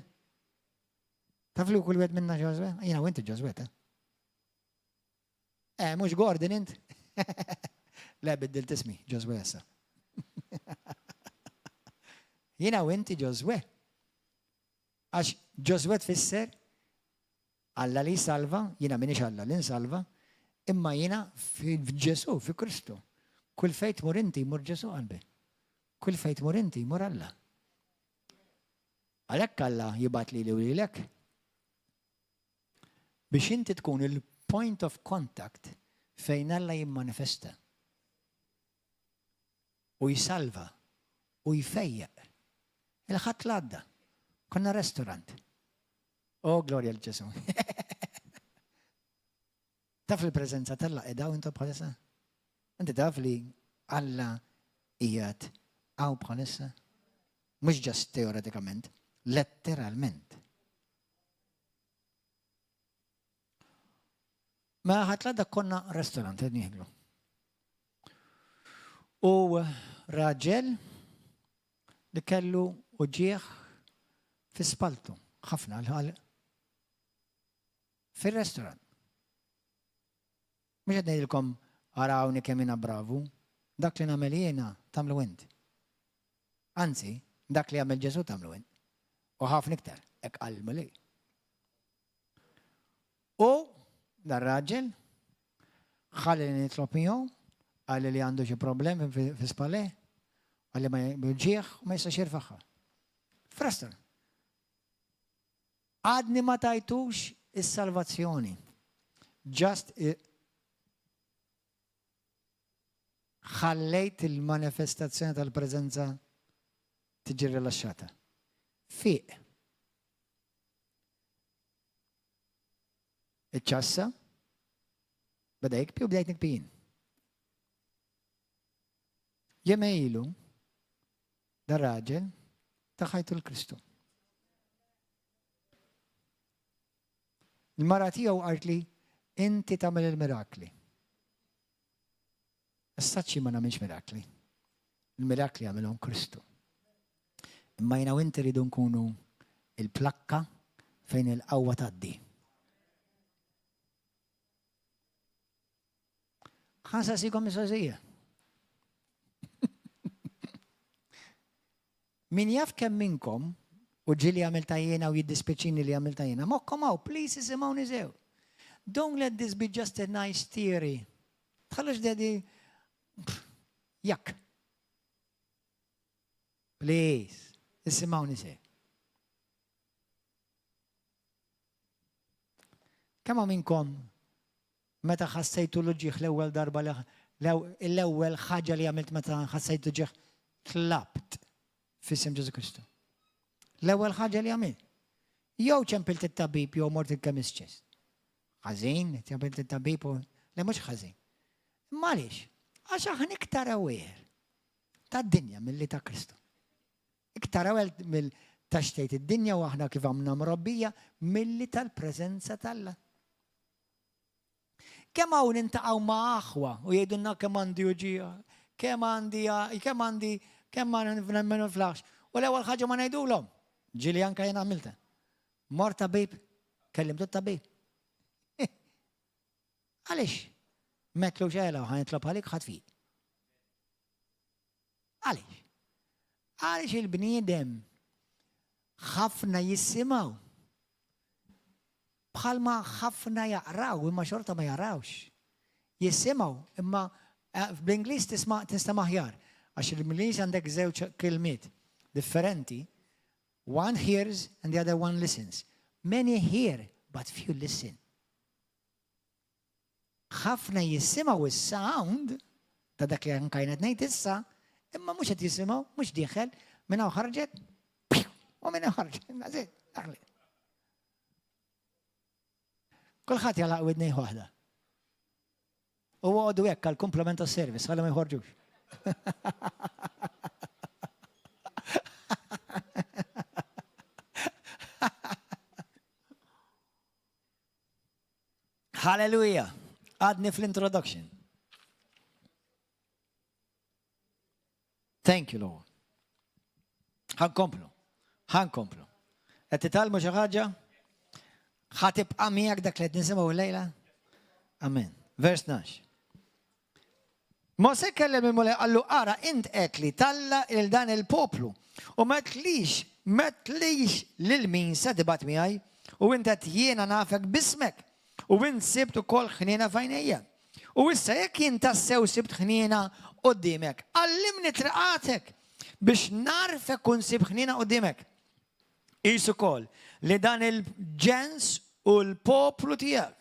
Taf li kull wieħed minna Ġoswe? Jiena u inti Ġoswe ta'. Mhux Gordon int? Le biddilt ismi, Ġoswe issa. Jiena u inti Ġoswe. Għax Ġoswe tfisser Alla li salva, jiena minix Alla li nsalva, imma jiena f'Ġesu, fi Kristu. Kull fejn tmur inti jmur Ġesu qalbi. kull fejn tmur inti jmur Alla. Għalhekk Alla jibgħat lili u lilek biex inti tkun il-point of contact fejn Alla jimmanifesta u jisalva u jfejjeq. Il-ħadd l-għadda. Konna restorant. Oh, glorja l-Ġesu. Taf il-preżenza tal-Alla qiegħda intom bħalissa? Inti taf li Alla qiegħed hawn bħalissa? Mhux ġast teoretikament, letteralment. Ma ħatladda konna restorant, nieħlu. U raġel li kellu uġieħ fi spaltu, ħafna l-ħal. Fil-restorant. Mux għed ngħidilkom arawni kemm jiena bravu, dak li nagħmel jiena tagħmlu int. Anzi, dak li għamel Ġesu tagħmlu int. U ħafna iktar, hekk qalmu li. U dar raġel ħalli li nitlob miegħu, għalli li għandu xi problemi fi spalleh, għalli ma jġieħ u ma jistax jirfaħħa. Frastar. Għadni ma tajtux is-salvazzjoni. Just ħallejt il-manifestazzjoni tal-preżenza tiġi rilaxxata. Fiq. Iċċassa, beda jikpi u bdejt nikpijin. Jemejlu, dar raġel, taħħajtu l-Kristu. Il-mara tiegħu qalt li inti tagħmel il-mirakli. Is-saċċi ma nagħmilx mirakli. Il-mirakli għamilhom Kristu. Imma jiena u inti rridu nkunu il-plakka fejn il-qawwa tgħaddi. Ħansaqsikom mistoqsija. Min jaf kemm minnkom u ġili għamilta jiena u jiddispeċini li għamilta jiena, mokkom għaw, please isimgħuni sew. Don't let this be just a nice theory. Tħallux dedi Jekk. Please, isimgħuni sew. Kemm minnkom meta ħassejtu l-ġieħ l-ewwel darba l-ewwel ħaġa li għamilt meta ħassejtu ġieħ tlabt f'isem Ġesu Kristu. L-ewwel ħaġa li għamilt. Jew ċempilt it-tabib jew mort il-chemist. Ħażin, ċempilt it-tabib u le mhux ħażin. Imma għaliex? Għax aħna iktar aware tad-dinja milli ta' Kristu. Iktar aware ta' xtejt id-dinja u aħna kif għamna mrobbija milli tal-preżenza tal-Alla. Kemm hawn intaqgħu ma' aħwa u jgħidulna kemm għandi uġija, kemm ma niflaħx. U l-ewwel ħaġa ma ngħidulhom. Ġieli anke jien għamilta. Mort tabib, kellimtu tabib. Għaliex? Metlu ġela u ħanitlob għalik ħadd fiq. Għaliex? Għaliex il-bniedem ħafna jissimgħu. Bħalma ħafna jaqraw, imma xorta ma jarawx. Jissimgħu, imma bl-Ingliż tista' maħjar. Għax il-Ingliż għandek żewġ kelmiet differenti. One hears and the other one listens. Many hear, but few listen. ħafna jissimgħu is-sound ta' dak li kajnet ngħid issa, imma mhux qed jisimgħu, mhux dieħel, minn hawn ħarġet, u minn hawn ħarġet. Kulħadd jalaq widnej waħda. U għodu hekk għall-komplement tas-service, ħalli ma jħorġux. Hallelujah. Għadni fl-introduction. Thank you, Lord. Ħankomplu. Qed titgħallmu xi ħaġa? ħatibqa' miegħek dak li qed nisimgħu llejla? Amen. Vers 12. Mosè kellem il-mulej qallu ara int qed li talla il dan il-poplu u ma tlix lil min se tibgħat miegħi u int qed jiena nafek bismek u int sibt ukoll ħniena f'għajnejja. U issa jekk jien tassew sibt ħniena quddiemek, allimni triqatek biex narfek u nsib ħnina qudiemek. Qisu wkoll li dan il-ġens u l-poplu tiegħek.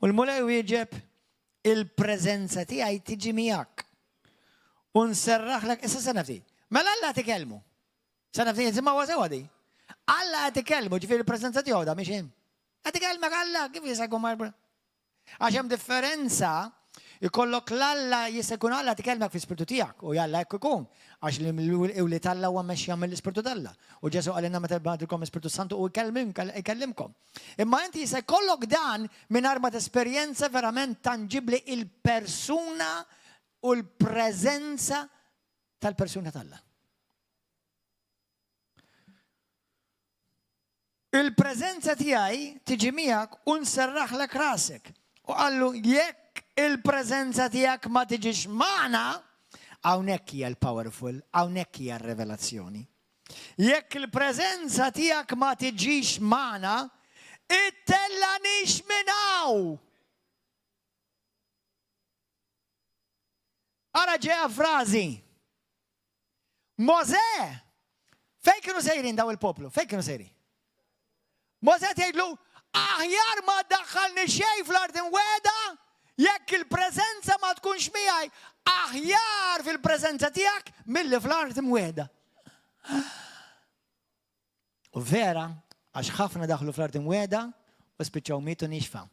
U l-mulej wieġeb il-preżenza tiegħi tiġi miegħek. U nserraħlek issa sena ftit. Mela Alla tikellmu. Sena ftit isimgħuha sewwa di. Alla tikellmu, ġifieri il-preżenza tiegħu da mhix hemm. Tikellmek Alla, kif jista' jkun mar. Għax hemm differenza ikollok l-Alla jista' jkun Alla tikellmek fl-ispirtu tiegħek u jalla hekk ikun. Għax l-ewli tal-Alla huwa mexxija mill-ispirtu tal-Alla. U Ġesu qalilna meta jbagħtilkom l-Ispirtu Santu u jkellimkom. Imma inti jista' jkollok dan mingħajr ma tesperjenza verament tangibbli il-persuna u l-preżenza tal-persuna tal-Alla. Il-preżenza tiegħi tiġi miegħek u nserraħlek rasek. U qallu jekk il-preżenza tiegħek ma tiġix magħna, hawnhekk hija l-powerful, hawnhekk hija r-revelazzjoni. Jekk il-preżenza tiegħek ma tiġix magħna, ittellanix minn hawn. Ara ġeha frażi. Mosè, fejn kienu sejrin daw il-poplu? Fejn kienu sejrin? Mosè tgħidlu, aħjar ma ddaħħalni xejn fl-ard imweda, jekk il-preżenza ma tkunx miegħi, aħjar fil-preżenza tiegħek milli fl-ard imweda. U vera, għax ħafna daħlu fl-ard imweda u spiċċaw mietu nixfa.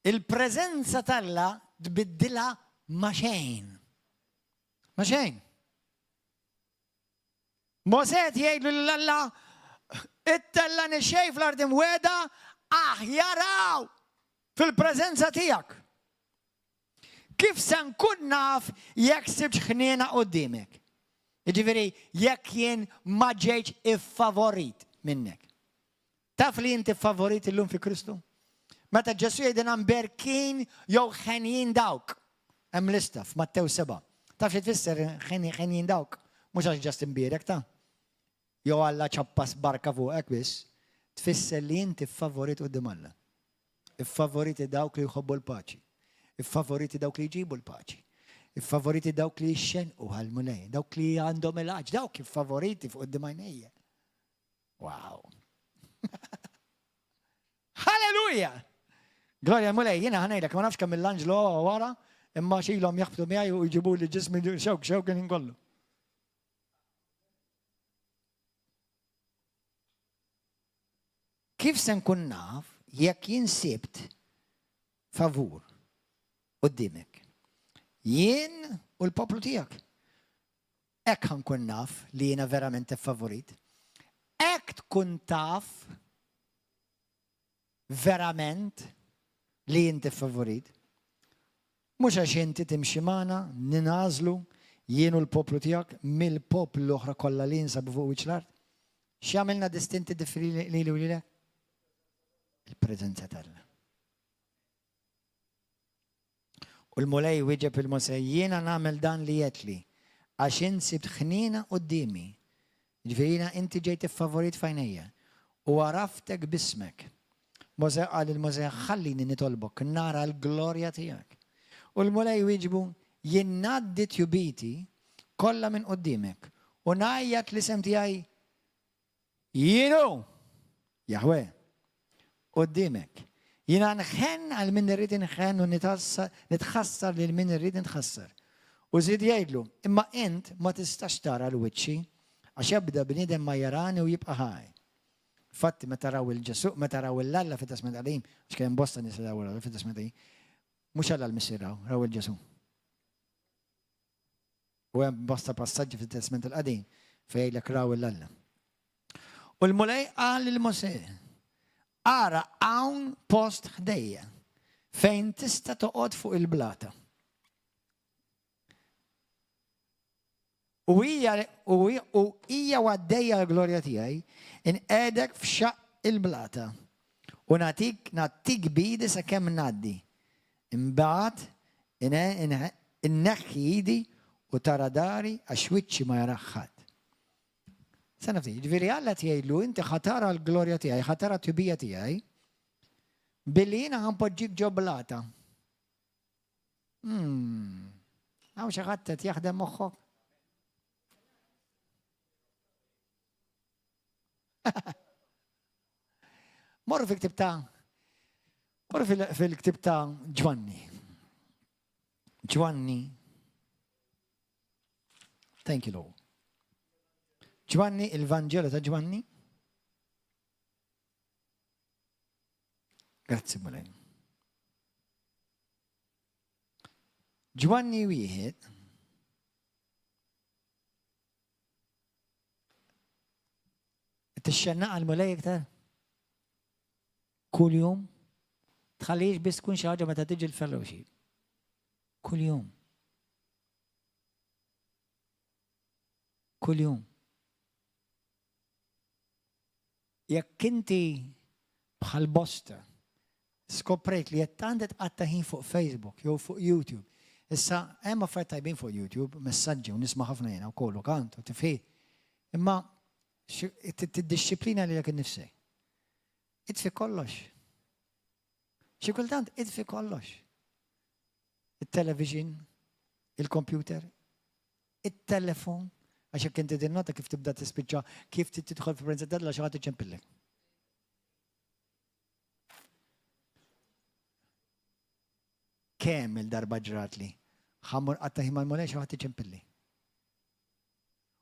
Il-preżenza tal-Alla tbiddilha ma' xejn. Ma' xejn. Mosè jgħidlu lill-Alla, ittellani xejn fl-ard imweda, aħjaraw fil-preżenza tiegħek. Kif se nkun naf jekk sibt ħniena quddiemek? Jiġifieri jekk jien ma ġejtx iffavorit minnek. Taf li inti favorit illum fi Kristu? Meta Ġesu jgħidilna mberkin jew ħenjin dawk. Hemm lista f'Mattew 7. Taf xi tfisser ħenjin dawk? Mhux għax ġast imbierek ta'. Jew Alla ċappas barka fuqek biss, tfisser li inti favorit quddiem Alla. Iffavoriti dawk li jħobbu l-paċi. Iffavoriti dawk li jġibu l-paċi. Iffavoriti dawk li jxenqu għall-mulej, dawk li għandhom il-ħaġ, dawk iffavoriti fuq quddiem għajnejja. Wow. Halleluja! Gloria mulej, jiena ħanejlek, ma nafx kemm il-Anġlu wara, imma xilhom jaħbtu miegħi u jġibu li ġismi xewk kien inkollu. Kif se nkun naf jekk jien sibt favur quddiemek? Jien u l-poplu tiegħek. Hekk ħankun naf li jiena verament favorit. Hekk tkun taf verament li inti favorit. Mhux għax inti timxi magħna, ninagħżlu jien u l-poplu tiegħek mill-poplu l-oħra kollha li jinsabu fuq wiċċ l-art. X'għamilna distinti differenti lili u lilek? Il-preżenza tal-Alla. U l-mulej wieġeb il-Mosè, jiena nagħmel dan li jgħidli għax insibt ħniena qudiemi. Ġifieri inti ġejt iffavorit f'għajnejja u għaraftek bismek. Mosè qal il-Mosè ħallini nitolbok nara l-glorja tiegħek. U l-mulej wieġbu jien ngħaddi tjubiti kollha minn quddiemek u ngħajjat l-isem tiegħi jienu Jahwe quddiemek. Jiena nħenn għal min irrid inħenn u nitħassar lil min irrid nitħassar. U żied jgħidlu, imma int ma tistax tara l-wiċċi għax jibda bniedem ma jarani u jibqa' ħaj. Fatti meta raw il-Ġesu, meta raw l-Alla fit-Testament Qadim, għax kien bosta nies raw fit-Testament Qadim, mhux Alla l-missier raw il-Ġesu. U hemm bosta passaġġi fit-Testament Qadim fejn jgħidlek raw l-Alla. U l-mulej qal lil-Mosè, ara hawn post ħdejja fejn tista' toqgħod fuq il-blata. U hija għaddejja l-glorja tiegħi inqegħdek f'xaq il-blata u nagħtik bidi sakemm ngħaddi. Imbagħad inneħħi idi u tara dari għax wiċċi ma jaraħ ħadd. Sena ftit, ġifieri Alla tgħidlu inti ħatara l-glorja tiegħi, ħatara t-tibija tiegħi, billi jiena ħanpoġġik ġoblata. Hawn xi ħadd qed jaħdem moħħok. Morru fil-ktib ta' Ġwanni. Ġwanni. Thank you, Lord. Ġwanni, il-Vangelo ta' Ġwanni. Grazzi mulej. Ġwanni wieħed. Tixxennaqa l-mulej iktar? Kull jum? Tħallix biss tkun xi ħaġa meta tiġi l-fellowship. Kull jum. Kull jum. Jekk inti bħal bosta skoprejt li qed għandek qatta ħin fuq Facebook jew fuq YouTube. Issa hemm affarijiet tajbin fuq YouTube, messaġġi u nisma' ħafna jiena wkoll kant u tifhi. Imma tiddixxiplina lilek innifsek. Itfi kollox. Xi kultant itfi kollox. Il-television, il-computer, il-telefon, għax jekk inti tinnota kif tibda tispiċċa, kif tidħol fil-preżenza della xi ħadd iċempillek. Kemm il-darba ġratli ħammur qatta ħin mal-mulej xi ħadd iċempilli.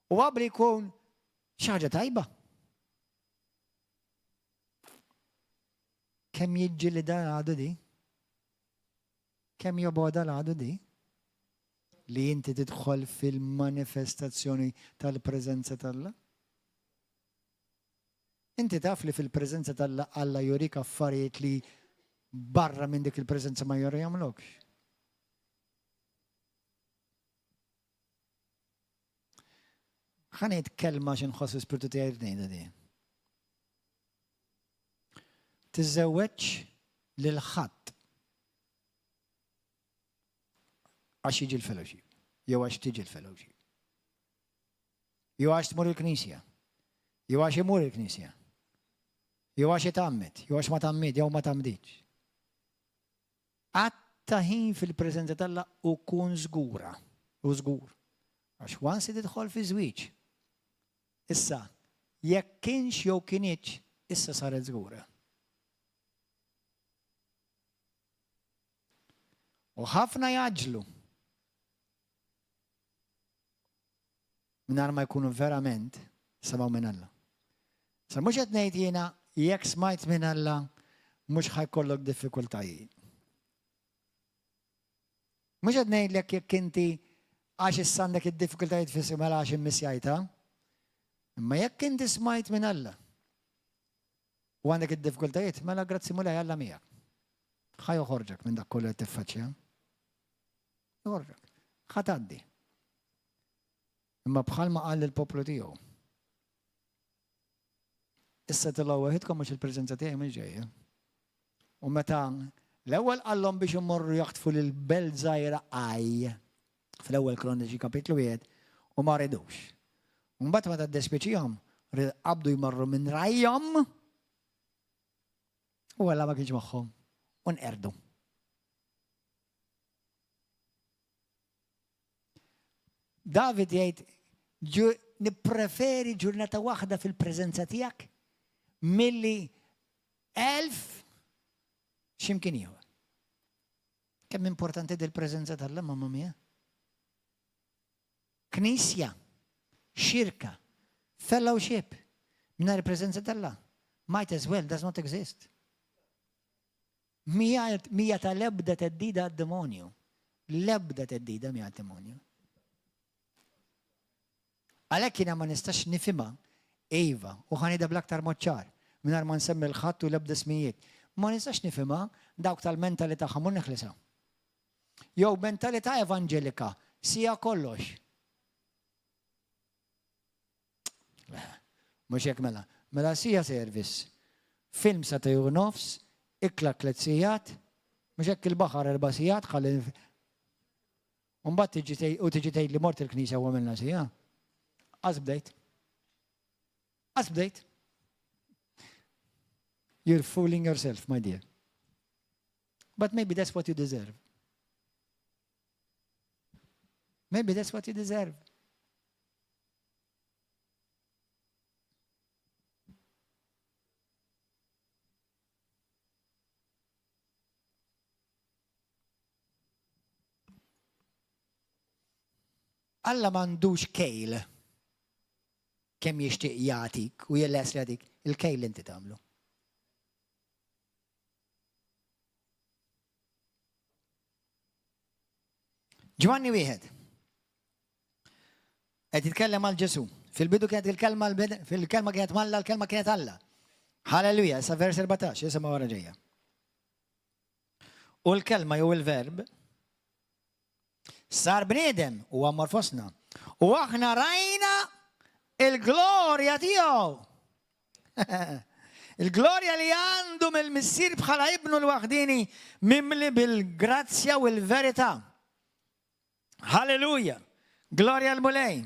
U qabel jkun xi ħaġa tajba. Kemm jiġġi li dan għadu di? Kemm joboda l-għadu di? Li inti tidħol fil-manifestazzjoni tal-preżenza tal-Alla? Inti taf li fil-preżenza tal-Alla jurik affarijiet li barra minn dik il-preżenza ma juri jagħmlokx. Ħanejt kelma xi nħossu spiritu tiegħi ngħidha di. Tiżżewweġ lil Ħadd għax jiġi l-fellowship, jew għax tiġi l-fellowship. Jew għax tmur il-Knisja, jew għax imur il-Knisja, jew għax itgħammed, jew għax ma tgħammid, jew ma tgħammditx. Qatta ħin fil-preżenza tal-Alla u kun żgura, u żgur. Għax once tidħol fi żwieġ. Issa, jekk kienx jew kienitx, issa saret żgura. U ħafna jaġlu. Mingħajr ma jkunu verament semgħu minn Alla. Sa mhux qed ngħid jiena jekk smajt minn Alla mhux ħajkollok diffikultajiet. Mhux qed ngħidlek jekk inti għax issa għandek id-diffikultajiet fi mela għax immissjajta. Imma jekk inti smajt minn Alla u għandek id-diffikultajiet, mela grazzi mulej Alla miegħek. Ħa joħorġek minn dak kollu qed tiffaċċja. Joħorġek. Ħa tgħaddi. Imma bħalma qal lill-poplu tiegħu. Issa tilgħu waħedkom mhux il-preżenza tiegħi mhix ġejja. U meta l-ewwel qallhom biex imorru jaħtfu lil belt żgħira Aj fl-ewwel Kroniċi kapitlu 1 u ma rridux. U mbagħad meta ddespiċihom qabdu jmorru minn rajhom u Alla ma kienx magħhom u nqerdu. David jgħid nippreferi ġurnata waħda fil-preżenza tiegħek milli 1000 x'imkien ieħor. Kemm importanti il-preżenza tal-Alla mamma mia? Knisja, xirka, fellowship, mingħajr il-preżenza tal-Alla. Might as well does not exist. Mija tal-ebda teddida għad-demonju. L-ebda teddida mija għad-demonju. Għalhekk jiena ma nistax nifhimha Iva u ħanida bl-aktar mod ċar mingħajr ma nsemmi l-Ħadd u l-ebda smijiet. Ma nistax nifhimha dawk tal-mentalità ħamur neħlisa. Jew mentalità evanġelika sija kollox. Mhux hekk mela. Mela sija service. Film sa tejju nofs, ikla 3 sigħat, mhux hekk il-baħar 4 sigħat ħalli. U mbagħad tiġi tgħid li mort il-Knisja u għamilna sija. Qas bdejt. laqqas bdejt. You're fooling yourself, my dear. But maybe that's what you deserve. Maybe that's what you deserve. Alla m'għandux kejl kemm jixtieq jagħtik u jelles li għadik il-kejl inti tagħmlu. Ġwanni wieħed qed jitkellem għal Ġesu. Fil-bidu kienet fil-kelma kienet Malla, l-kelma kienet Alla. Halleluja, sa vers 14, isimgħu wara ġejja. U l-kelma jew il-verb sar bniedem u għammar fosna. U aħna rajna il-glorja tiegħu. Il-glorja li għandu mill-missir bħala ibnu l-waħdini mimli bil-grazzja u l-verità. Halleluja. Glorja l-mulej.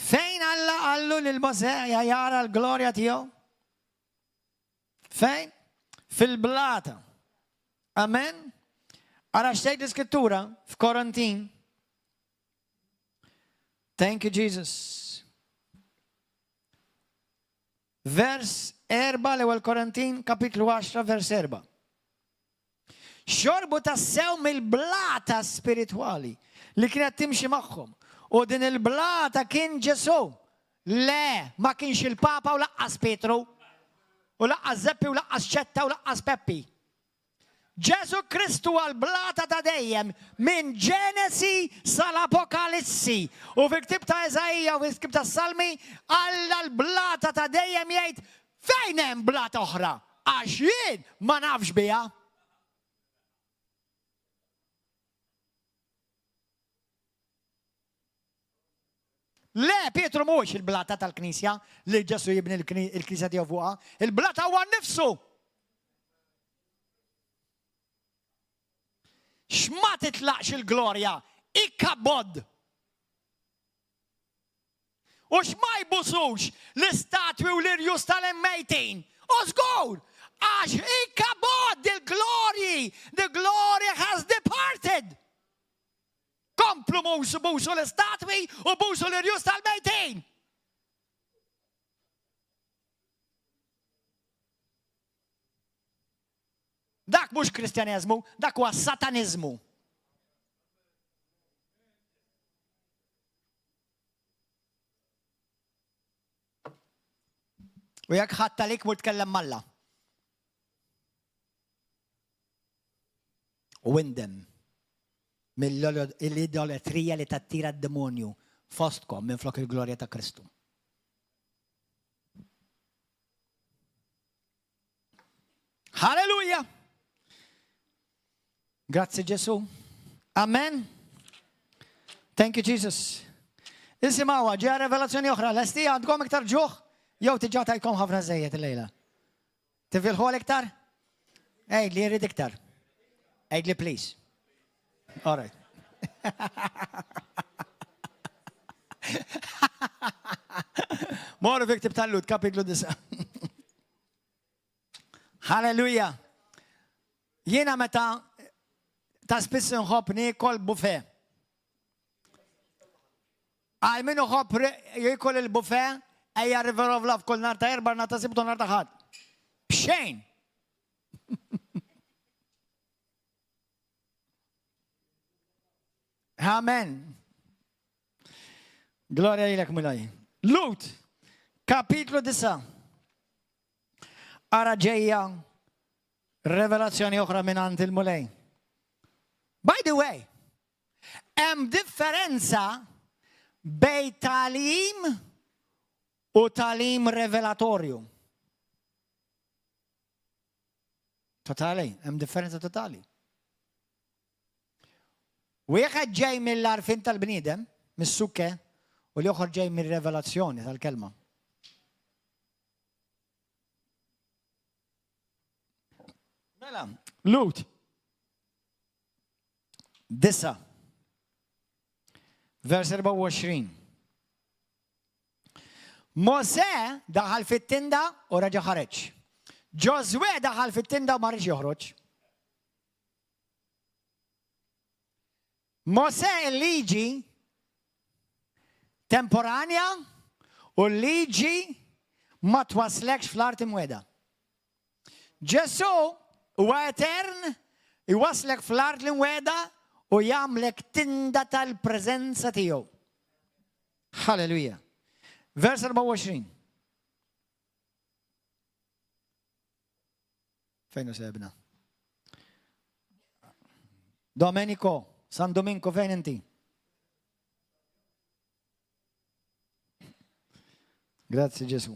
Fejn Alla għallu lil-Mosè jara l-glorja tiegħu? Fejn? Fil-blata. Amen. Ara xtejt l-Iskrittura f'Korintin. Thank you, Jesus. Vers 4 l-ewwel Korintin, kapitlu 10, vers 4. Xorbu tassew mill-blata spirituali li kienet timxi magħhom. U din il-blata kien Ġesu. Le, ma kienx il-Papa u laqqas Petru, u laqqas Zeppi u laqqas Ċetta u laqqas Peppi. Ġesu Kristu għal-blata ta' dejjem minn Ġenesi sal-Apokalissi. U fil-ktib ta' Eżajja u fil-ktib ta' Salmi għall-blata ta' dejjem jgħid fejn hemm blata oħra għax jien ma nafx biha. Le, Pietru mhux il-blata tal-Knisja li Ġesu jibni il-Knisja tiegħu fuqha, il-blata huwa nnifsu. X'ma titlaqx il-glorja, ikkabod. U x'ma jbusux l-istatwi u l-irjus tal-immejtin. Użgur, għax ikkabod il-glorji. The glory has departed. Komplu busu l-istatwi u busu l-irjus tal-immejtin. Dak mhux Kristjaneżmu, dak huwa Sataniżmu. U jekk ħadd għalik mur tkellem Malla. U indem mill-idoletrija li tattira d-demonju fostkom minn flok il-glorja ta' Kristu. Halleluja! Grazie Ġesu. Amen. Thank you Jesus. Isimawa, ġeja revelazzjoni oħra. Lesti għandkom iktar ġuħ? Jew tiġa tajkom ħafna żejjed il-lejla. Tifilħu iktar? Ejd li jrid iktar. Ejd li please. All right. Morru fiktib tal-Lut, kapitlu 9. Halleluja. Jiena meta ta' spiss nħobb nikol buffet. Għal min uħobb jikol il-buffet, ejja River of Love kull nhar ta' Erbgħa, nhar ta' Sibt u nhar ta' Ħadd. B'xejn. Amen. Gloria lilek mulaj. Lut, kapitlu 9. Ara ġejja revelazzjoni oħra minn għand il-mulej. By the way, hemm differenza bej talim u talim revelatorju. Totali, hemm differenza totali. Wieħed ġej mill-arfin tal-bniedem, mis-sukke, u li oħor ġej mir-revelazzjoni tal-kelma. Mela, Lut. 9. Vers 24. Mosè daħal fit-tinda u reġa' ħareġ. Ġoswe daħal fit-tinda u ma rridx joħroġ. Mosè il-liġi temporanja u l-liġi ma twaslekx fl-art imweda. Ġesu huwa etern iwaslek fl-art imweda u jagħmlek tinda tal-preżenza tiegħu. Halleluja. Vers 24. Fejn sebna? Domenico, San Domingo, fejn inti? Grazie Gesù.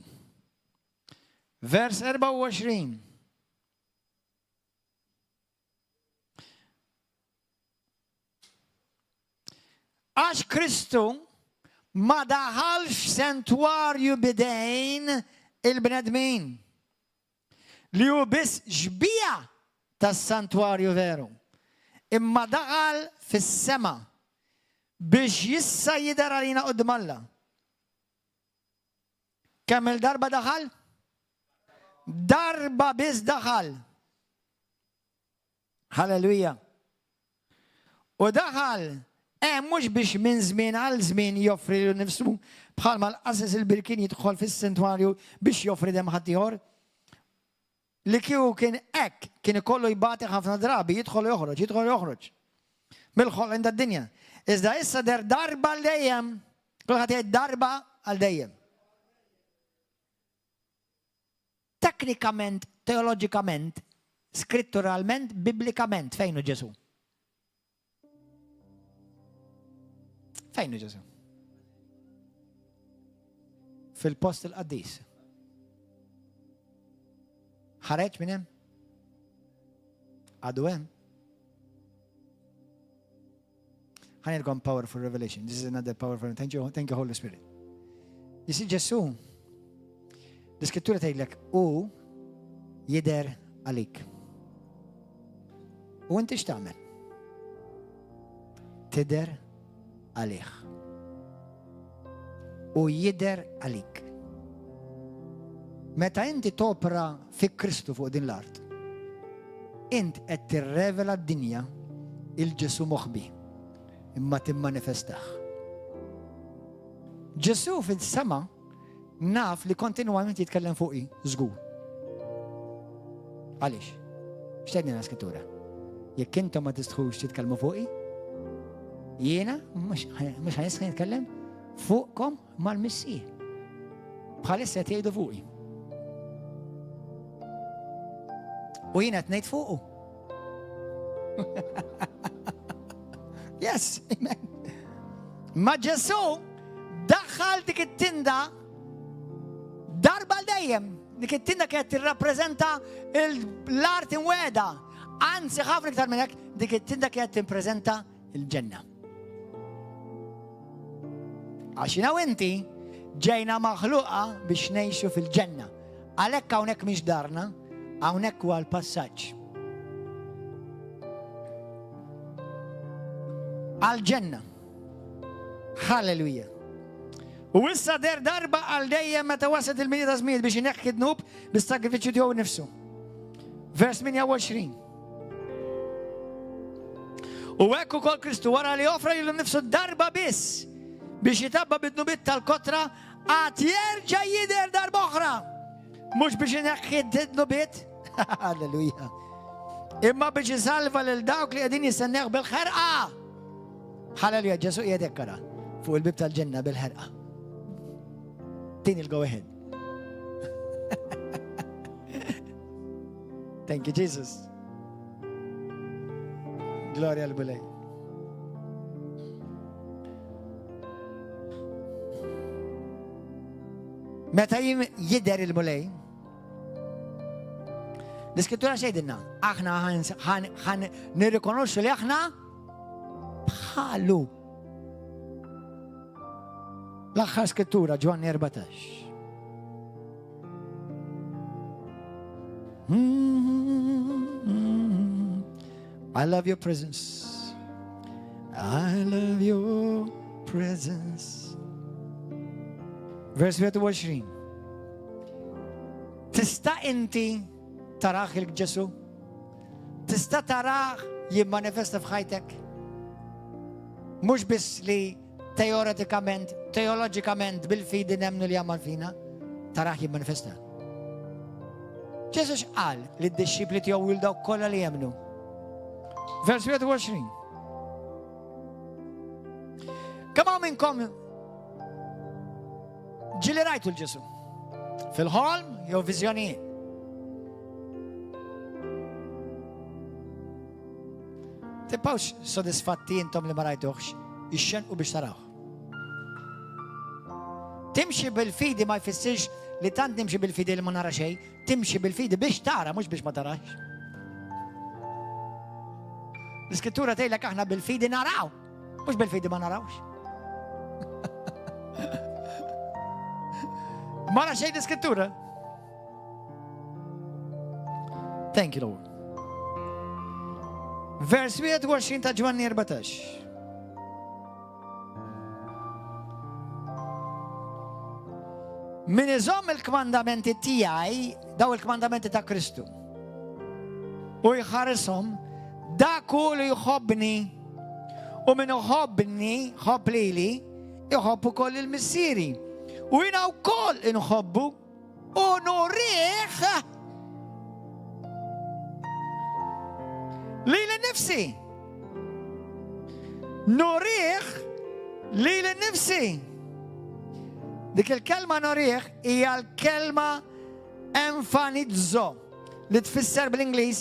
Vers 24. Għax Kristu ma daħalx sentwarju bidejn il-bnedmin li hu biss ġbija tas-santwarju veru. Imma daħal fis-sema biex jissa jidher għalina quddiem Alla. Kemm il-darba daħal? Darba biss daħal. Halleluja. U daħal mhux biex minn żmien għal żmien joffri l nifsu bħalma l-qases il-birkin jidħol fis-sentwarju biex joffri dem ħadd ieħor. Li kieku kien hekk kien ikollu jbagħti ħafna drabi jidħol joħroġ. Mill-ħolq inda d-dinja. Iżda issa der darba għal dejjem, kulħadd jgħid darba għal dejjem. Teknikament, teoloġikament, skritturalment, biblikament fejn hu Ġesu? Fejn hu Ġesu? Fil-post il-qaddis. ħareġ minn hemm? Għadu hemm? Ħanilkom powerful revelation. This is another powerful. Thank you, Holy Spirit. You see, Ġesu, l-Iskrittura tgħidlek u jidher għalik. U inti x'tagħmel? Tidher għalih. U jidher għalik. Meta inti topra fi Kristu fuq din l-art, int qed tirrevela d-dinja il-Ġesu moħbi imma timmanifestaħ. Ġesu fil-sema naf li kontinwament jitkellem fuqi żgur. Għaliex? X'tgħidilna l-Iskrittura? Jekk intom ma tistħux titkellmu fuqi, jiena mhux ħanisħa nitkellem fuqkom mal-Missija. Bħalissa qed jgħidu fuqi. U jiena qed ngħid fuqu. Yes, amen. Ma Ġesu daħħal dik it-tinda darba l-dejjem. Dik it-tinda kienet tirrappreżenta l-art imweda. Anzi, ħafna iktar minn hekk, dik it-tinda kienet tippreżenta il-ġenna. Għax jiena u inti ġejna maħluqa biex ngħixu fil-ġenna. Għalhekk hawnhekk mhix darna, hawnhekk huwa l-passaġġ. Għal-ġenna. Halleluja. U issa der darba għal dejjem meta waslet il-minja ta' żmien biex ineħħi d-nub bis-sagrifiċċju tiegħu nnifsu. Vers 28. U hekk ukoll Kristu wara li offra lilu nnifsu darba biss biex jitabba bid-nubiet tal-kotra għad jerġa' jidher darba oħra. Mhux biex ineħħi d-nubiet. Halleluja. Imma biex isalva lil dawk li qegħdin jistennew bil-ħerqa. Halleluja, Ġesu qiegħed hekk ara fuq il-bib tal-ġenna bil-ħerqa. Tini il-go ahead. Thank you, Jesus. Gloria al-Bulej. Meta jidher il-Bulej, l-Iskrittura xejdilna, aħna ħan nirrikonoxxu li aħna bħalu. L-aħħar Skrittura, Ġwanni 14. I love your presence. I love your presence. Vers 21. Tista' inti taraħ il-Ġesu? Tista' taraħ jimmanifesta f'ħajtek? Mhux biss li teologikament bil-fidi nemnu li jagħmel fina, taraħ jimmanifesta. Ġesu x'qal li d-disċipli tiegħu il dawk kollha li jemnu. Vers 21. Kemm minnkom ġili rajtu l-Ġesu? Fil-ħolm jew viżjonijiet? Tibqgħux sodisfatti intom li ma rajtuhx, ixxenqu biex tarawh. Timxi bil-fidi ma jfissirx li tant nimxi bil-fidi li ma nara xejn, timxi bil-fidi biex tara mhux biex ma tarax. L-Iskrittura tgħidlek aħna bil-fidi naraw, mhux bil-fidi ma narawx. Ma nara xejn l-Iskrittura. Thank you, Lord. Vers 21 ta' Ġwanni 14. Min iżomm il-kmandamenti tiegħi, daw il-kmandamenti ta' Kristu, u jħarishom, dak hu li jħobbni, u min iħobbni, ħobb lili, iħobb ukoll il-missieri. U jiena wkoll inħobbu u nurih lili nnifsi. Nurih lili nnifsi. Dik il-kelma nurih hija l-kelma enfanizzo li tfisser bl-Ingliż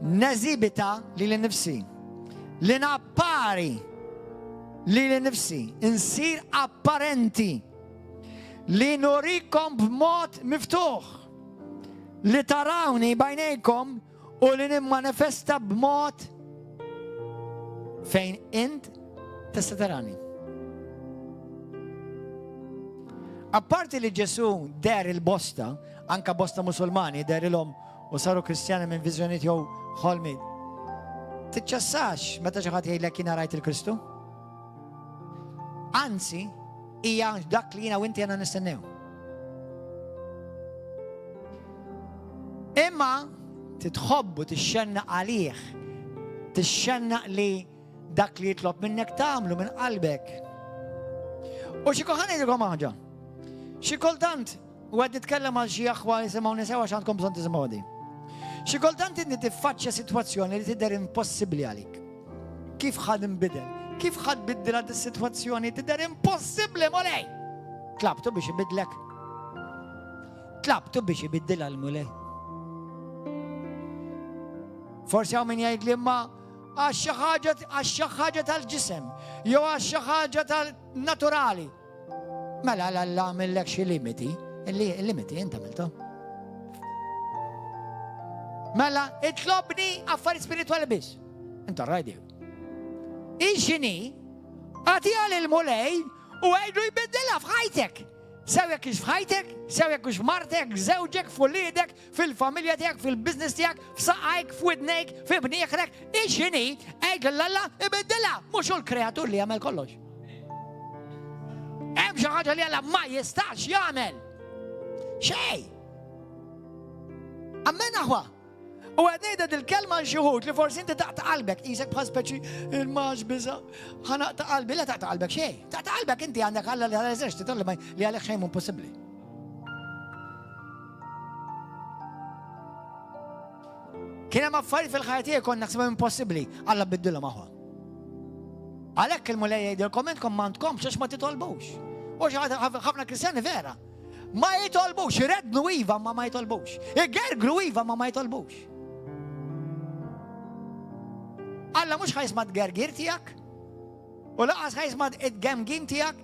neżibita lili nnifsi. Li nappari lili nnifsi, insir apparenti. Li nurikom b'mod miftuħ, li tarawni bajnejkom u li nimmanifesta b'mod fejn int tista' tarani. Apparti li Ġesu der il-bosta, anka bosta Musulmani derilhom u saru Kristjani minn viżjonijiet jew ħolmiet, tiċċassax meta xi ħadd jgħidlek jiena rajt il-Kristu? Anzi, hija dak li jiena u inti għandna nistennew. Imma titħobbu tixxennaq għalih, tixxennaq li dak li jitlob minnek tagħmlu minn qalbek. U xi kulħadd ngħidilkom ħaġa. Xi kultant u qed nitkellem għal xi aħwa jisimgħuni sew għax għandkom bżonn tisimgħu di. Xi kultant inti tiffaċċja sitwazzjoni li tidher impossibbli għalik. Kif ħad inbidel? Kif ħad biddilha dis-sitwazzjoni tidher impossibbli molej? Tlabtu biex ibidlek. Tlabtu biex ibiddilha l-mulej. Forsi hawn min jgħid li imma għax xi ħaġa tal-ġisem, jew għax xi ħaġa tal-naturali. Mela Alla għamillek xi limiti, il-limiti inti għamilthom. Mela itlobni affarijiet spiritwali biss. Inta rajdi. Ixini għatija l-mulej u għajdu jbiddilha f'ħajtek. Sewjek ix f'ħajtek, sewjek ix f'martek, żewġek, f'wliedek, fil-familja tiegħek, fil-business tiegħek, f'saqajk, f'widnejk, f'ibnieħrek, ixini għajdu l-Alla ibiddilha, mhux hu l-kreatur li jagħmel kollox. Hemm xi ħaġa li Alla ma jistax jagħmel. Xejn. Ammen aħwa. U għednejda dil-kelma l-xuħut li forsi inti taqta qalbek, jisek bħal speċi il-maġ biza, ħanaqta qalbi, la taqta qalbek xej. Taqta qalbek inti għandek Alla li għal-eżerċti, li għalek xejn mun possibli. Kien hemm affarijiet fil-ħajja kon naħsibha impossibbli, Alla biddilhom aħwa. Għalhekk il-mulej jgħidilkom intkom m'għandkomx għax ma titolbux. U ħafna Kristjani vera. Ma jitolbux, rednu iva ma jitolbux. Igergru iva ma jitolbux. Alla mhux ħajsma tgergir tiegħek u laqas ħajsma tgemgim tiegħek,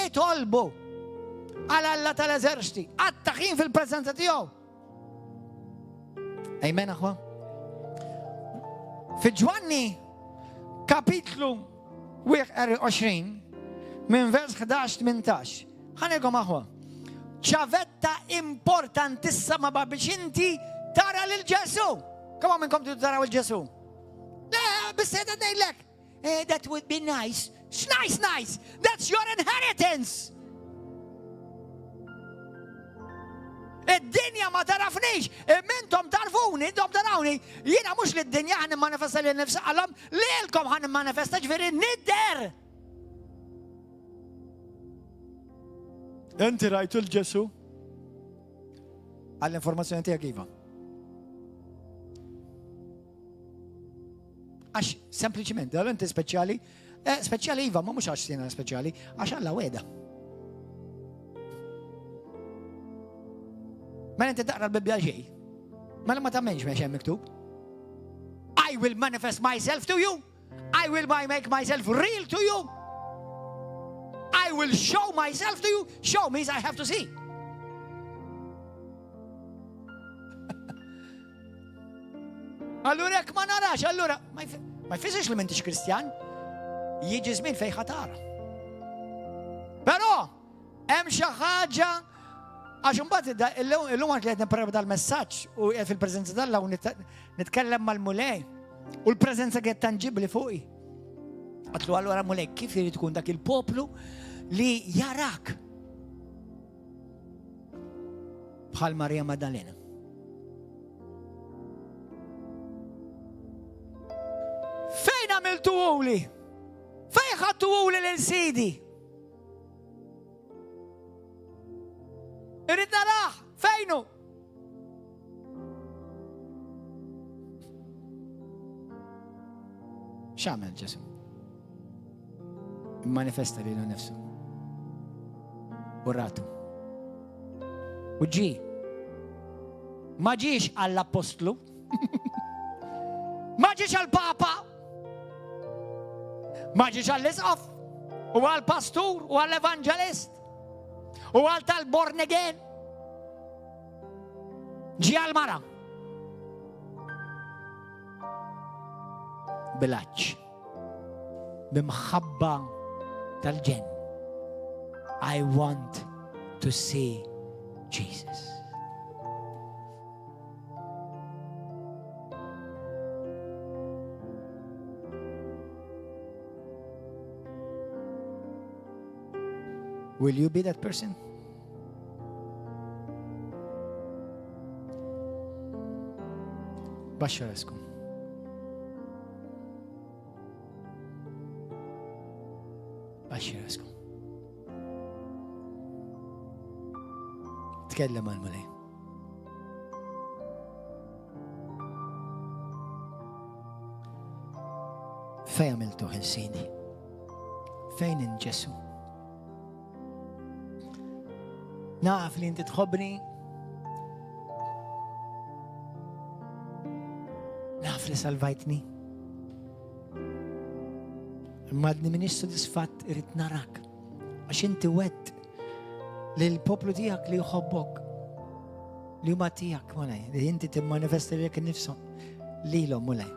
itolbu għal Alla tal-eżerċti, għattaħin fil-preżenza tiegħu. Ejmen aħwa. Fi Ġwanni kapitlu 21 minn vers 11-18 ħanilkom aħwa. ċavetta importantissima biex inti tara lil-Ġesu. Kemm minnkom tridu taraw il-Ġesu? Bissejda ngħidlek. That would be nice. Nice. That's your inheritance. Id-dinja ma tarafnix, mintom tarfuni, intom tarawni, jiena mhux li d-dinja ħan manifesta li nifsi għalhom, lilkom ħan manifesta ġifieri nidder. Inti rajtu l-Ġesu? Għall-informazzjoni tiegħek iva. Għax sempliċiment, għal inti speċjali, speċjali iva, ma mhux għax jiena speċjali, għax Alla weda. Mela inti taqra l-Bibbja ġej. Mela ma tagħmilx m'hemmx hemm miktub. I will manifest myself to you. I will make myself real to you. I will show myself to you. Show means I have to see. Allura jekk ma narax, allura ma jfissirx li m'intix Kristjan. Jiġi żmien fejn ħatara. Però hemm xi ħaġa għax imbagħad illum għand li qed nipprova dal-messaġġ u qed fil-preżenza tal-Alla u nitkellem mal-mulej u l-preżenza qed tanġibli fuqi. Għatlu allura mulej kif irid tkun dak il-poplu li jarak bħal Marija Maddalena. Fejn għamiltu għuli? Fejn ħadtu għuli l-sidi? Irrid naraħ, fejnu? X'għamel Ġesu? Manifesta lilu nnifsu. U ratu. U ġi. Ma ġiex għall-apostlu. Ma ġiex għall-papa. Ma ġiex għall-isqof. U għall-pastur. U għall-evangelist. U għal tal-born again. Ġi għal-mara. Bilaċ. Bimħabba tal-ġen. I want to see Jesus. Will you be that person? Baxxareskum. Baxxareskum. Tkellem għal-mulej. Fejn għamiltu ħelsini? Fejn inġesu? Naf li inti tħobbni. Naf li salvajtni. Madni minix sodisfatt irrit narak. Għax inti wett li l-poplu tijak li jħobbok. Li huma tijak, mulej. Li inti timmanifesta li jek nifsom. Li l-om, mulej.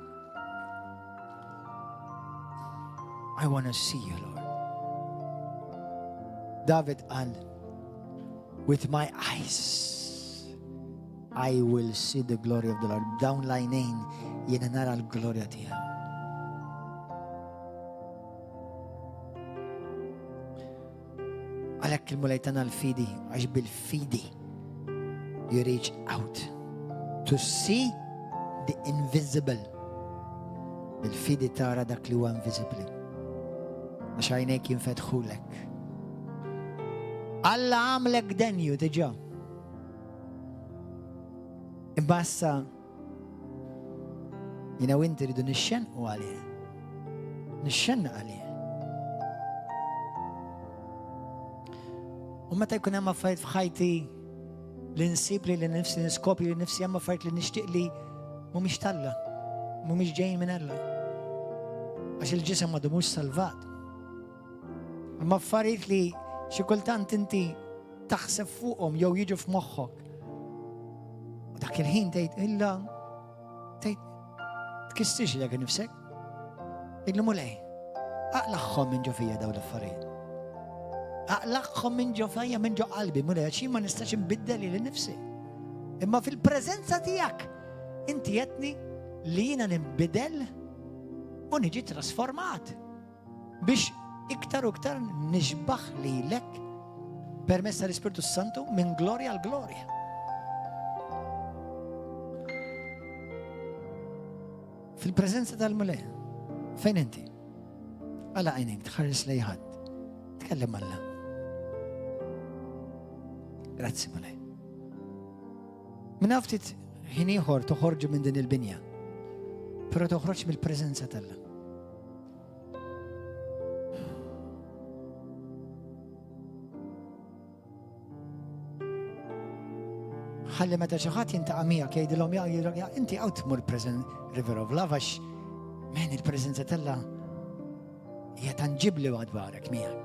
I want to see you, Lord. David qal, with my eyes, I will see the glory of the Lord. Dawn lajnejn jena nara l-glorja tiegħu. Għalhekk il-mulej tagħna l-fidi, għax bil-fidi you reach out to see the invisible. Bil-fidi tara dak li huwa invisibbli. Għax għajnejk jinfetħulek. Alla għamlek denju diġà. Imbassa jina u inti ridu nixxenqu għalih. Nixxenqa għalih. U meta jkun hemm affarijiet f'ħajti li nsib li nifsi niskopri li nifsi hemm affarijiet li nixtieq li mhumiex talla, mhumiex ġejjin minn Alla. Għax il-ġisem għadu mhux salvat. Imma affarijiet li xi kultant inti taħseb fuqhom jew jiġu f'moħħok. U dak il-ħin tgħid illa tkissix lek nifsek. Idlu mulej. Aqlaħħom minn ġo fija daw l-affarijiet. Aqlaħħom minn ġo fija minn ġo qalbi mulej għax ma nistax inbiddel li nifsi. Imma fil-preżenza tiegħek inti qedni li jiena ninbidel u niġi trasformat biex iktar u iktar nixbaħ lilek permezz tal-Ispiritu Santu minn glorja għal glorja. fil-preżenza tal-Mulej. Fejn inti? Għala għajnek, tħares lej ħadd. Tkellem Alla. Grazzi Mulej. Minna ftit ħin ieħor toħorġu minn din il-binja. Però toħroġ mill-preżenza tal-Alla. ħalli meta xi ħadd jintaqa' miegħek jgħidilhom ja inti hawn tmur River of Love għax men il-preżenza tella hija tanġibli għadbarek miegħek.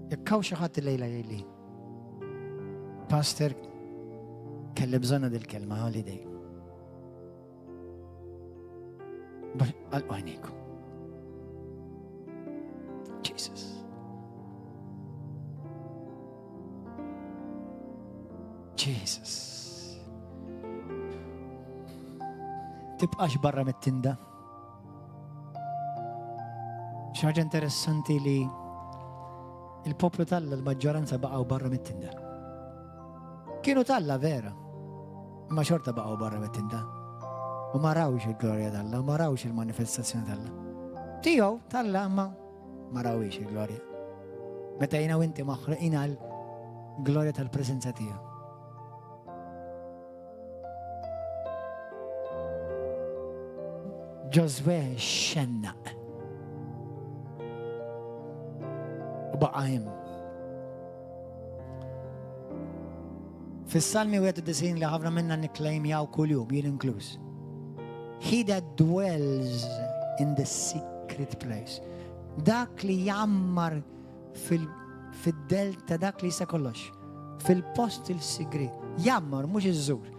Jekk hawn xi ħadd illejla jgħidli Pastor kelli bżonna dil-kelma holiday. Għalqu għajnejkom. Jesus. Jesus. Tibqax barra mit-tinda. Xi ħaġa interessanti li il-poplu Talla l-maġġoranza baqgħu barra mit-tinda. Kienu Talla vera, ma xorta baqgħu barra mit-tinda. U ma rawx il-glorja Talla, u ma rawx il-manifestazzjoni Talla. Tiegħu Talla ma rawix il-glorja. Meta jina u inti maħruqina l-glorja tal-preżenza tiegħu. Ġoswe xennaq. U baqa' hemm. Fis-Salmi 91 li ħafna minna nikklejmjaw kuljum, jien inkluż. He that dwells in the secret place. Dak li jammar fil-delta, dak li jisa kollox. Fil-post il-sigri. Jammar, mux iż-żur.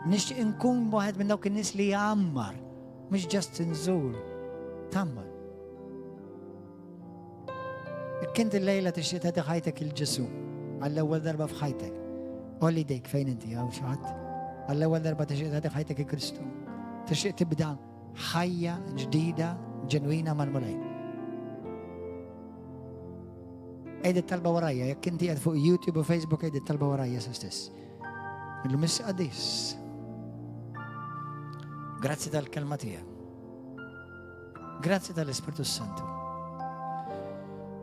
Nixtieq inkun waħed minn dawk in-nies li jammar. Mux just inżur. Tammar. Kint il-lejla tixtieq tagħti ħajtek il-Ġesu. Għall-ewwel darba f'ħajtek. Olli dejk fejn inti hawn xi ħadd. Għall-ewwel darba tixtieq tagħti ħajtek il-Kristu. Tixtieq tibda ħajja ġdida, ġenwina mal-Mulej. Ejdi talba warajja, jekk inti għed fuq YouTube u Facebook ejdi talba warajja sa stess. Illum issi qaddis. Grazzi tal-kelma tiegħek. Grazzi tal-Ispirtu Santu.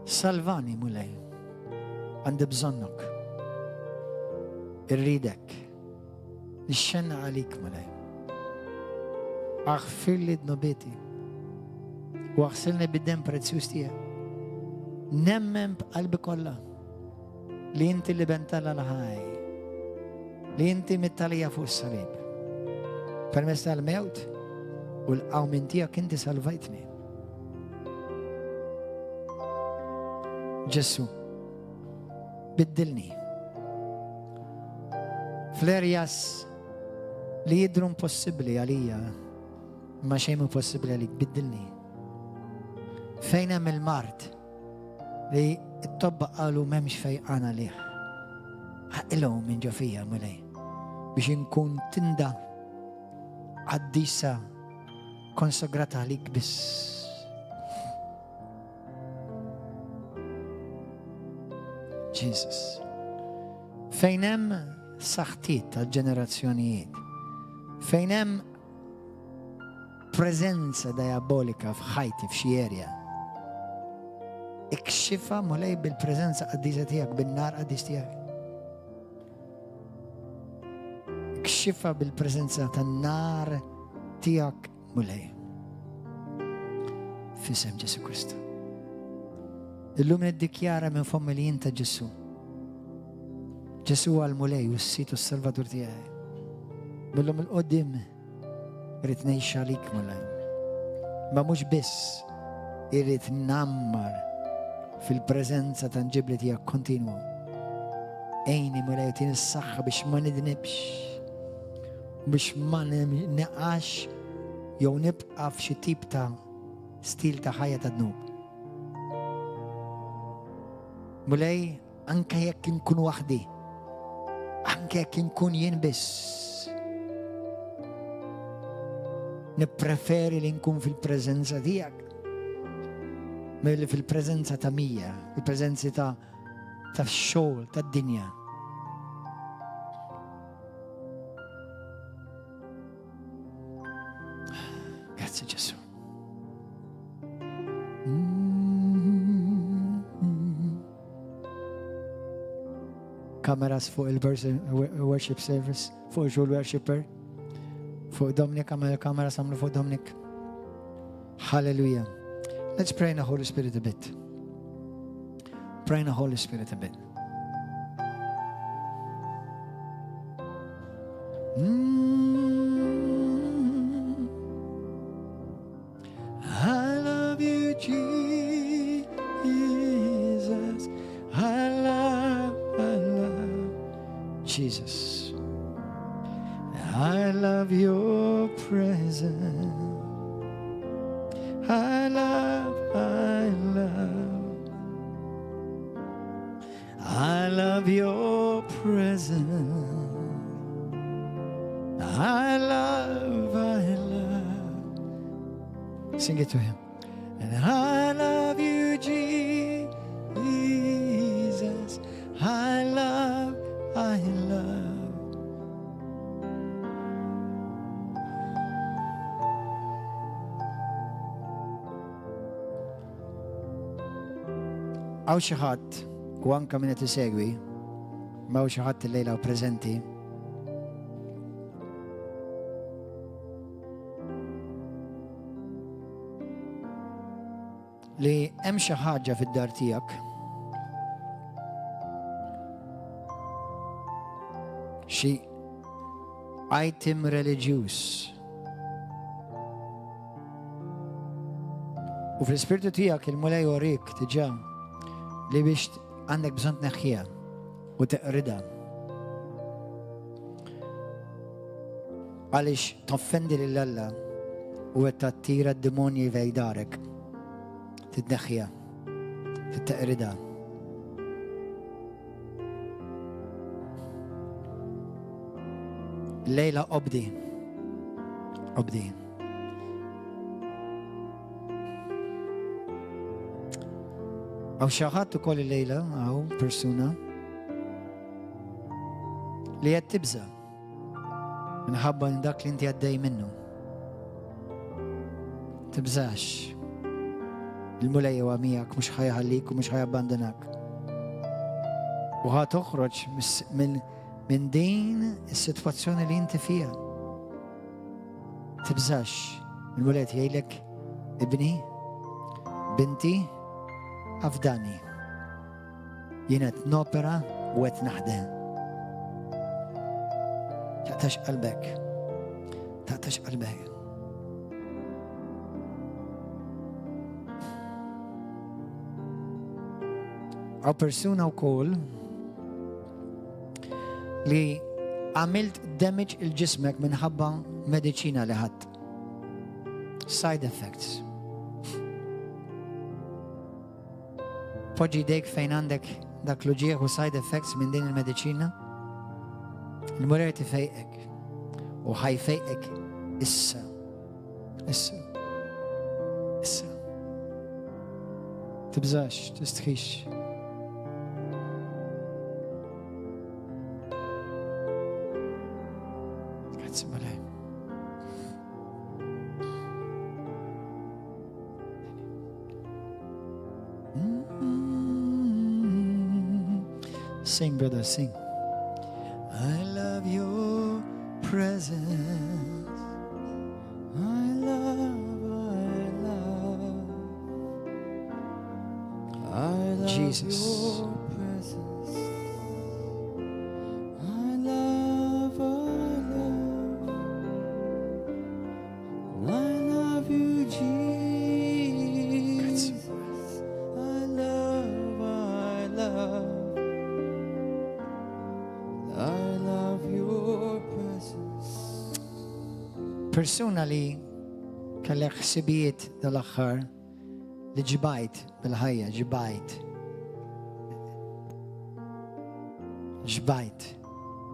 Salvani Mulej. Għandi bżonnok. Irridek. Nixxenna għalik Mulej. Aħfir li d-nobieti. U aħsilni bid-dem prezzjuż tiegħek. Nemmen b'qalbi kollha li inti li bentalla l-ħaj, li inti mittalija fuq is-salib. Permezz tal-mewt u l-qawmin tiegħek inti salvajtni. Ġesu, biddilni. Fl-erjas li jidru impossibbli għalija, ma xejn impossibbli għalik, biddilni. Fejn hemm il-mart li it-tobba qalu m'hemmx fejqana liħ. Ħaqilhom minn ġo fija Mulej biex inkun tinda qaddisa konsagrata għalik biss. Jesus. Fejn hemm saħħtiet tal-ġenerazzjonijiet, fejn hemm preżenza diabolika f'ħajti f'xi erja, ikxifa Mulej bil-preżenza qaddisa tiegħek, bin-nhar qaddis tiegħek. Ikxifa bil-preżenza tan-nhar tiegħek Mulej. F'isem Ġesu Kristu. Illum niddikjara minn fommi li jinta Ġesu. Ġesu għal-Mulej u s-situ s-Salvatur tiegħi. Billum il-qoddim irrid ngħix għalik Mulej. Ma mhux biss irrid nammar fil-preżenza tanġibli tiegħek kontinwu. Ejni Mulej tieni s-saħħa biex ma nidnibx, biex ma neqax jew nibqa' f'xi tip ta' stil ta' ħajja ta' dnub. Mulej, anke jekk inkun waħdi, anke jekk inkun jien biss, nippreferi li nkun fil-preżenza tiegħek milli fil-preżenza ta' mija, fil-preżenzi ta' xogħol, tad-dinja. kameras fuq il-worship service, fuq il-worshipper, fuq Dominic, għamil kameras għamlu fuq Dominic. Hallelujah. Let's pray in the Holy Spirit a bit. Pray in the Holy Spirit a bit. I love you, Jesus. I love Jesus. I love your presence. I love your presence. I love. Sing it to him. And I love you, Jesus. I love. Għaw xi ħadd u anke min qed isegwi, m'hawn xi ħadd illejla u preżenti li hemm xi ħaġa fid-dar tiegħek xi item reliġjuż u fl-ispirtu tiegħek il-mulej jorik diġà li biex għandek bżonn tneħħiha u teqrida. Għaliex toffendi lil Alla u qed tattira d-demonji f'darek. Titneħħiha, titteqrida. Lejla obdi. Għaw xaħat ukoll il-lejla, għaw persuna li qed tibża minħabba dak li inti għaddej minnu. Tibżax. Il-mulej huwa miegħek mhux ħajħallik u mhux ħajabbandonak. U ħa toħroġ minn din is-sitwazzjoni li inti fiha. Tibżax. Il-mulej jgħidlek ibni, binti, Afdani, jienet nopera u għet naħdem. Taqtax qalbek. Għaw persuna u koll li għamilt damage il-ġismek minħabba medicina li ħadd. Side effects. Poġġi dejk fejn għandek dak l-ġieħ u side effects minn din il-medicina. Il-murer tifejqek u ħajfejqek issa. Tibżax, tistħix. Grazzi malaj. Sing, brother, sing. I love your presence. I love Jesus. Your presence. I love you, Jesus. I love your presence. Persuna li kellek ħsibijiet dal-aħħar li ġbajt bil-ħajja, ġbajt.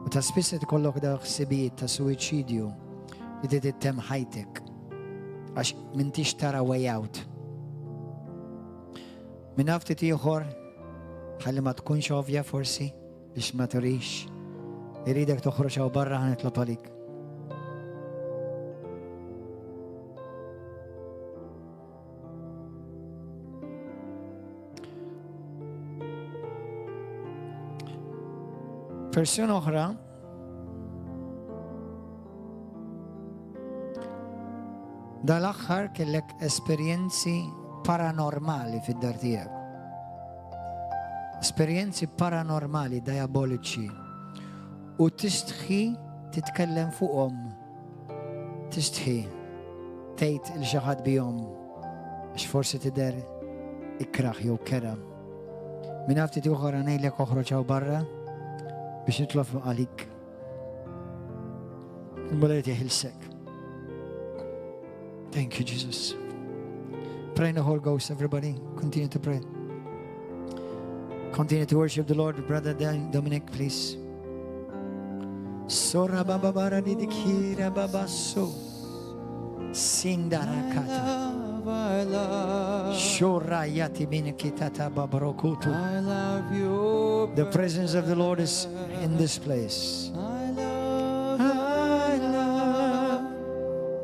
U ta' spiss tkollok da' ħsibijiet ta' suicidju li tittem ħajtek għax m'intix tara way out. Min ftit ieħor ħalli ma tkunx ovvja forsi biex ma turix. Iridek toħroġ hawn barra ħanitlob għalik. Persuna oħra dal-aħħar kellek esperjenzi paranormali fid-dar tiegħek. Esperjenzi paranormali, diaboliċi. U tistħi titkellem fuqhom. Tistħi tgħid il xi ħadd bihom għax forsi tidher ikraħ jew kera. Min ftit oħra ngħidlek oħroġ hawn barra biex nitlob għalik. Il-mulet jeħilsek. Thank you, Jesus. Pray in the Holy Ghost, everybody. Continue to pray. Continue to worship the Lord. Brother Dominic, please. Sora baba bara di dikira baba so. Sindarakata. Shora yati minikitata babrokutu. The presence of the Lord is in this place.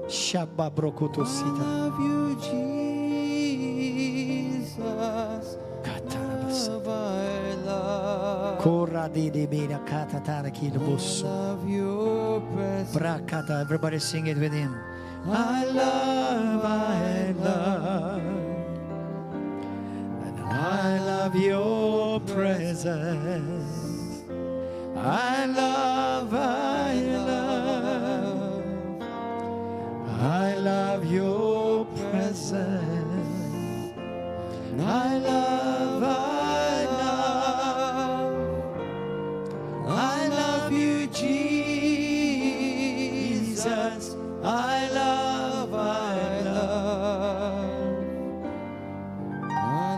Shabba brokutu sita. I love you, Jesus. Kora di bina kata tara kilbus. Brakata, everybody sing it with him. I love, and I love your presence. I love, I love your presence. I love, I love you, Jesus. I love, I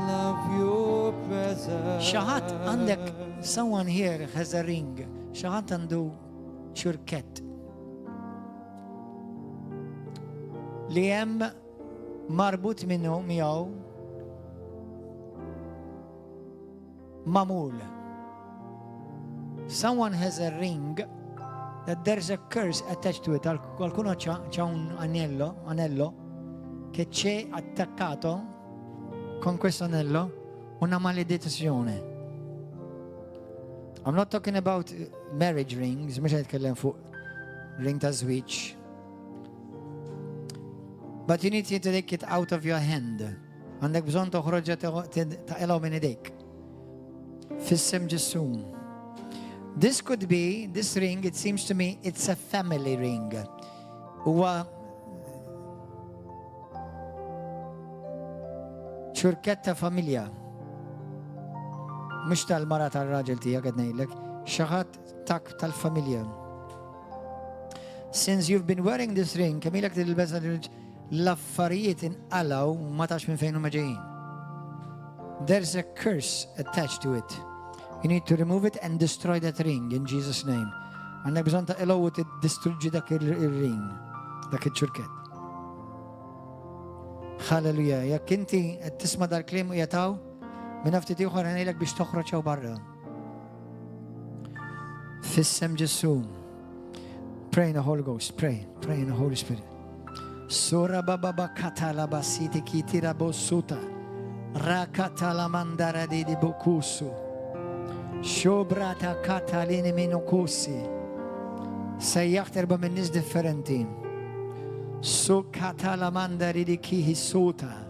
love your presence. Shahat għandek, someone here has a ring. Shahat għandu xurket. Li hemm marbut minnu miegħu mamul. Someone has a ring that there's a curse attached to it. Qualcuno c'ha un anello che c'è attaccato con questo anello una maledizione. I'm not talking about marriage rings, mhux qed nitkellem fuq ring ta' żwieġ. But you need to take it out of your hand. Għandek bżonn toħroġha taqilgħu minn idejk. Fissem ġissum. This could be, this ring, it seems to me, it's a family ring. Huwa ċurketta familja. Mhux tal-mara tal-raġel tiegħek qed ngħidlek, xi ħadd tak tal-familja. Since you've been wearing this ring, kemm ilek tilbes l-affarijiet inqalgħu ma tax minn fejn huma ġejjin. There's a curse attached to it. You need to remove it and destroy that ring in Jesus' name. Għandek bżonn taqilgħu u tiddistruġġi dak il-ring, dak iċ-ċurket. Halleluja. Jekk inti qed tisma' dal-kliem u jataw, minn ftit ieħor ngħidlek biex toħroġ hawn barra. Fissem Ġesu. Pray in the Holy Ghost. Pray in the Holy Spirit. Sura baba katala basiti kitira bosuta. Rakatala mandara di bokusu. Shobrata katalini minukusi. Sejjaħt erba' minn nies differenti. Su katala mandari di kihi suta.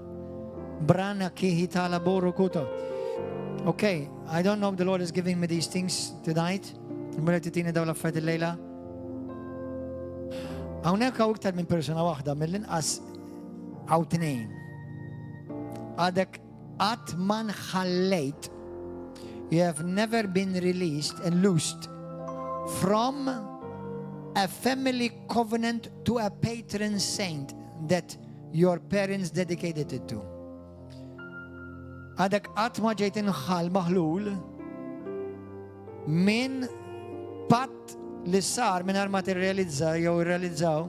Brana kihi tala borukuto. Okay, I don't know if the Lord is giving me these things tonight. Mela titini daw l-affarijiet il-lejla. Hawnhekk hawn iktar minn persuna waħda mill-inqas hawn tnejn. Għadek qatt ma nħallejt. You have never been released and loosed from a family covenant to a patron saint that your parents dedicated it to. Għadek qatt ma ġejt inħall maħlul minn patt li sar minn ma tirrealizza jew irrealizzaw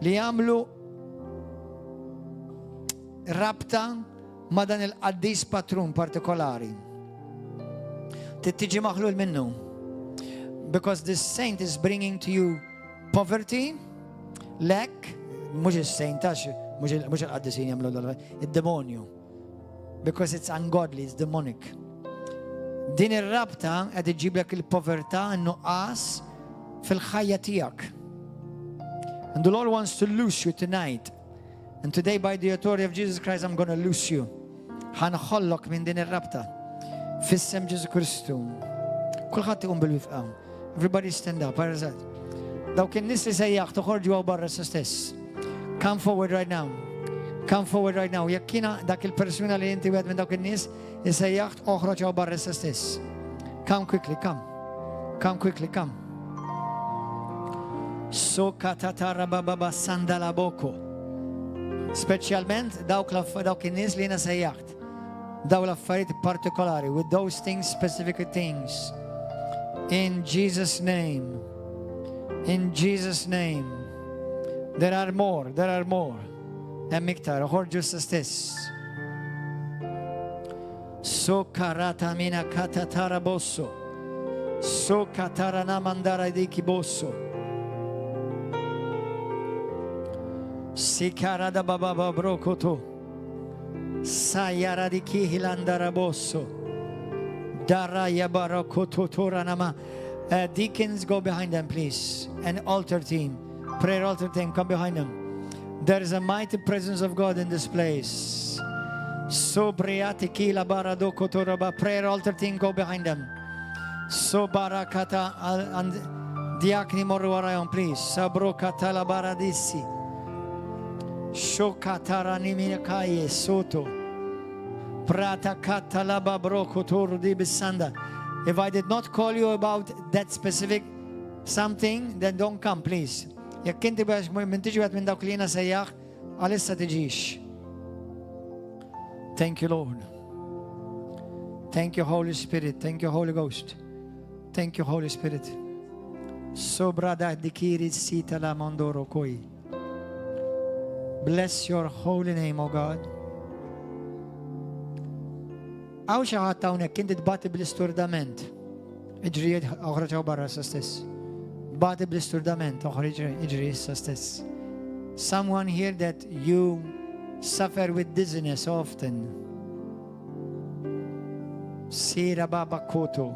li jagħmlu rabta ma dan il-qaddis patrun partikolari. Tiġi maħlul minnu. Because this saint is bringing to you poverty, lack, mhux is-saint mhux il-qaddisin jagħmlu id-demonju. Because it's ungodly, it's demonic. Din ir-rabta qed iġiblek il-povertà, n-nuqqas fil-ħajja tiegħek. And the Lord wants to loose you tonight. And today, by the authority of Jesus Christ, I'm going to loose you. ħanħollok minn din ir-rabta. Fissem Ġesu Kristu. Kulħadd iqum bil-wifqa. Everybody stand up. Dawk in-nies li sejjaħ toħorġu għaw barra sa stess. Come forward right now. Come forward right now. Jekk kiena dak il-persuna li inti wieħed minn dawk in-nies li sejjaħ oħroġ għaw barra sa stess. Come quickly, come. Come quickly, come. So katatara baba sandala boko. Speċjalment dawk in-nies li jiena sejjaħt. Daw l-affarijiet partikolari, with those things, specific things. In Jesus' name. In Jesus' name. There are more. There are more. Hemm iktar, ħorġu sa stess. So karata mina katatara bosso. So katara namandara diki bosso. Si karada baba babrokoto. Sayara di kihilandara bosso. Dara yabarakoto toranama. Deacons, go behind them, please. And altar team. Prayer altar team, come behind them. There is a mighty presence of God in this place. So briati kila baradoko toraba. Prayer altar team, go behind them. So barakata and diakni moruarayon, please. Sabrokata la baradisi. Shokatara niminakaye soto. Prata kata la babroko toru di bisanda. If I did not call you about that specific something, then don't come, please. Jekk inti biex minn tiġi għed minn dawk li jiena sejjaħ, għalissa tiġix. Thank you, Lord. Thank you, Holy Spirit. Thank you, Holy Ghost. Thank you, Holy Spirit. Sobrada dikiri sita la mandoro koi. Bless your holy name, O God. Għaw xaħat tawnek kinti tbati bl-isturdament. Iġri uħraċaw barra sa stess. Bati bl-isturdament, iġri sa stess. Someone here that you suffer with dizziness often. Sira baba koto.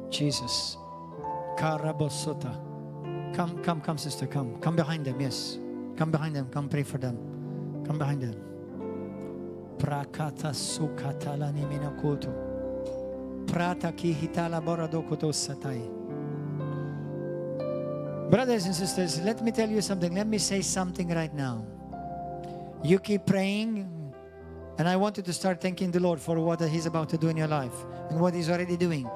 Jesus. Karabosota. Come, sister, come. Come behind them, yes. Come behind them, come pray for them. Come behind them. Prakata sukatala nimina koto. Prata ki hitala baradokoto satai. Brothers and sisters, let me tell you something. Let me say something right now. You keep praying, and I want you to start thanking the Lord for what He's about to do in your life and what He's already doing.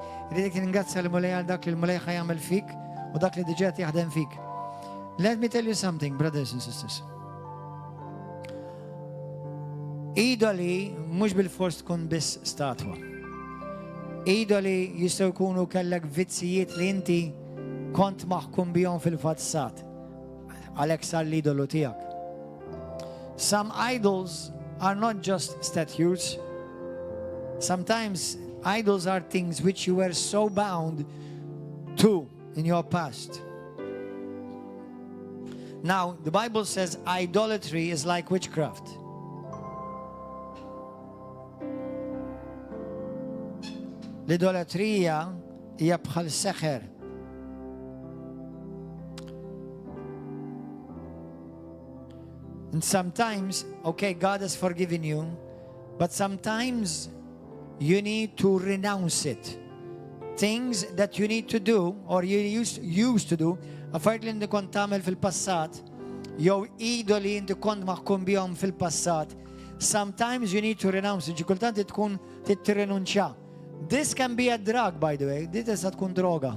Let me tell you something, brothers and sisters. Idoli mhux bil-fors tkun biss statwa. Idoli jistgħu jkunu kellek vizzijiet li inti kont maħkum bihom fil-fazzat. Għalhekk sar l-idolu tiegħek. Some idols are not just statues. Sometimes idols are things which you were so bound to in your past. Now, the Bible says idolatry is like witchcraft. L-idolatrija hija bħal seħer. And sometimes, okay, God has forgiven you, but sometimes you need to renounce it. Things that you need to do, or you used to do, affarijiet li inti kont tagħmel fil-passat, jew idoli inti kont maħkum bihom fil-passat. Sometimes you need to renounce it. Kultant tkun tirrinunċja. This can be a drug, by the way. Dit tista' tkun droga.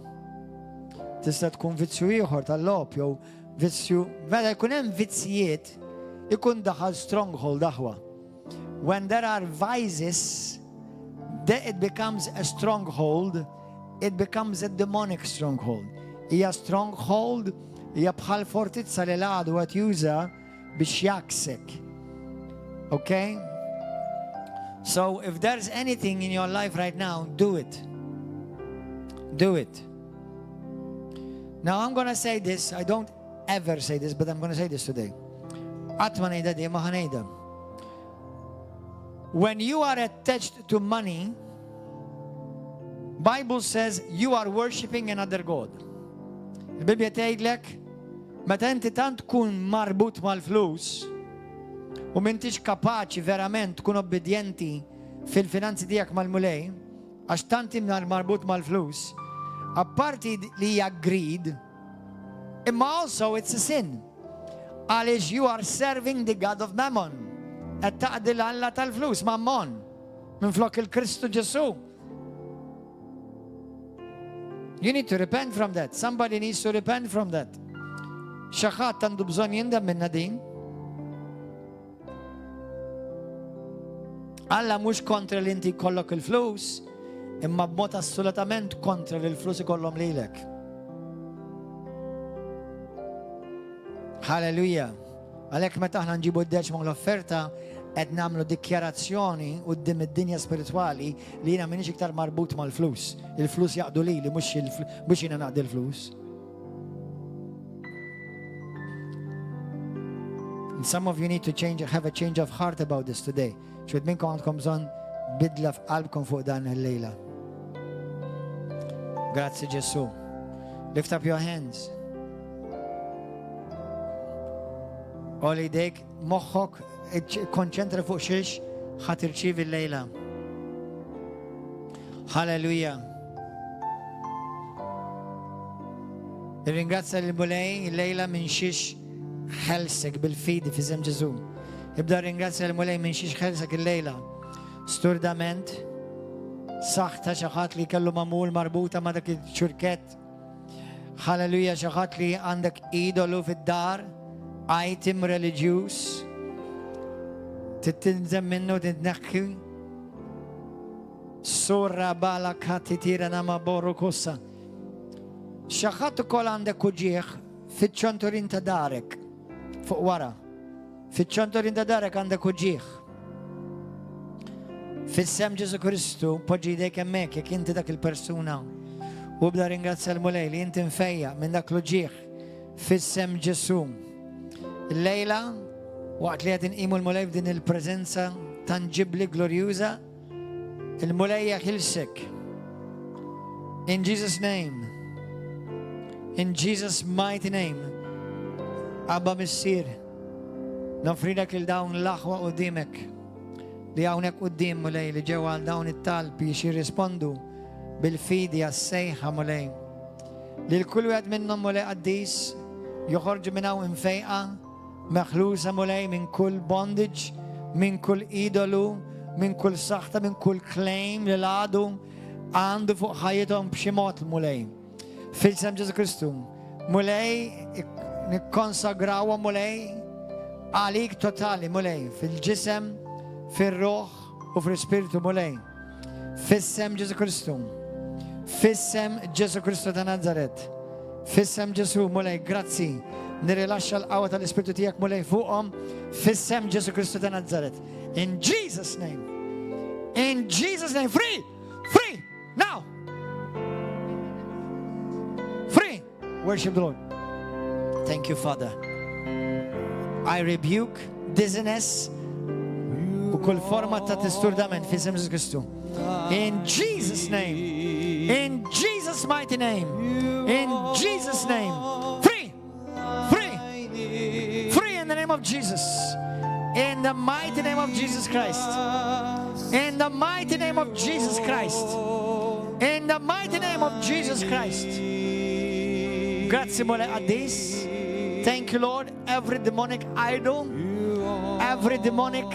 Tista' tkun vizzju ieħor tal-lob, jew vizzju. Meta jkun hemm vizzijiet, ikun daħal stronghold daħwa. When there are vices, it becomes a stronghold. It becomes a demonic stronghold. Hija stronghold, hija bħal fortizza li l-għadu għat juża biex jaksek. Okay? So if there's anything in your life right now, do it. Do it. Now I'm going to say this. I don't ever say this, but I'm going to say this today. Atma nejda di, ma ħanejda. When you are attached to money, Bible says you are worshiping another God. Il-Bibja tgħidlek meta inti tant tkun marbut mal-flus u m'intix kapaċi verament tkun obbedjenti fil-finanzi tiegħek mal-mulej, għax tant imnar marbut mal-flus, apparti li hija greed, imma also it's a sin. Għaliex you are serving the God of Mammon. Qed taqdi l-Alla tal-flus, Mammon, minflok il-Kristu Ġesu. You need to repent from that. Somebody needs to repent from that. Xi ħadd għandu bżonn jindem minna din. Alla mhux kontra li inti jkollok il-flus, imma b'mod assolutament kontra li l-flus ikollhom lilek. Halleluja. Għalhekk meta aħna nġibu d-deċma l-offerta qed nagħmlu dikjarazzjoni quddiem id-dinja spiritwali li jiena m'iniex iktar marbut mal-flus. Il-flus jaqdu lili mhux jiena naqdi l-flus. And some of you need to have a change of heart about this today. Xwed minnkom għandkom bżonn bidla f'qalbkom fuq dan il-lejla. Grazzi Ġesu. Lift up your hands. Oli dejk moħħok konċentra fuq xiex ħadd irċievi l-lejla. Halleluja. Ringrazzja l-mulej il-lejla minn xiex ħelsek bil-fidi fi żem Ġesu. Ibda ringrazzja l-mulej minn xiex ħelsek il-lejla. Sturdament, saħta xi ħadd li kellu magħmul marbuta ma' dak il-ċurkett. Halleluja, xi ħadd li għandek idolu fid-dar, item religious, titinżem minnu titneħħi. Surra bala kati tira nama borru kossa. Xi ħadd ukoll għandek uġieħ fiċ-ċonturin ta' darek, fuq wara. Fiċ-ċonturin ta' darek għandek uġieħ. Fis-sem Ġesu Kristu, poġġi dejk hemmhekk jekk inti dak il-persuna. U bda ringrazzja l-mulej li inti mfejja minn dak l-uġieħ fis-sem Ġesu. Il-lejla, waqt li qed inqimu l-mulej f'din il-preżenza tangibbli, glorjuża, il-mulej jaħilsek. In Jesus' name. In Jesus' mighty name. Abba Missier, nofridek il dawn l-aħwa qudiemek li hawnhekk quddiem mulej li ġew għal dawn it-talb biex jirrispondu bil-fidi għas-sejħa mulej. Li l-kull wieħed minnhom mulej qaddis joħorġu minn hawn imfejqa, meħlusa mulej minn kull bondage, minn kull idolu, minn kull saħta, minn kull claim li l-għadu għandu fuq ħajjithom b'xi mod mulej. Fil-sem Ġesu Kristu, mulej nikkonsagrawa mulej għalik totali mulej, fil-ġisem, fil-ruħ u fil-spiritu mulej. Fis-sem Ġesu Kristu, fis-sem Ġesu Kristu ta' Nazaret, fis-sem Ġesu mulej, grazzi, nirilaxxa l-qawwa tal-Ispiritu tiegħek mulej fuqhom, fis-sem Ġesu Kristu ta' Nazaret. In Jesus' name. In Jesus' name. Free! Free! Now! Free! Worship the Lord. Thank you, Father. I rebuke dizziness u kull forma ta' tisturdament fi Ġesu Kristu. In Jesus' name. In Jesus' mighty name. In Jesus' name. Free! Free! Free in the name of Jesus. In the mighty name of Jesus Christ. In the mighty name of Jesus Christ. In the mighty name of Jesus Christ. Grazie mole Addis. Thank you, Lord. Every demonic idol, every demonic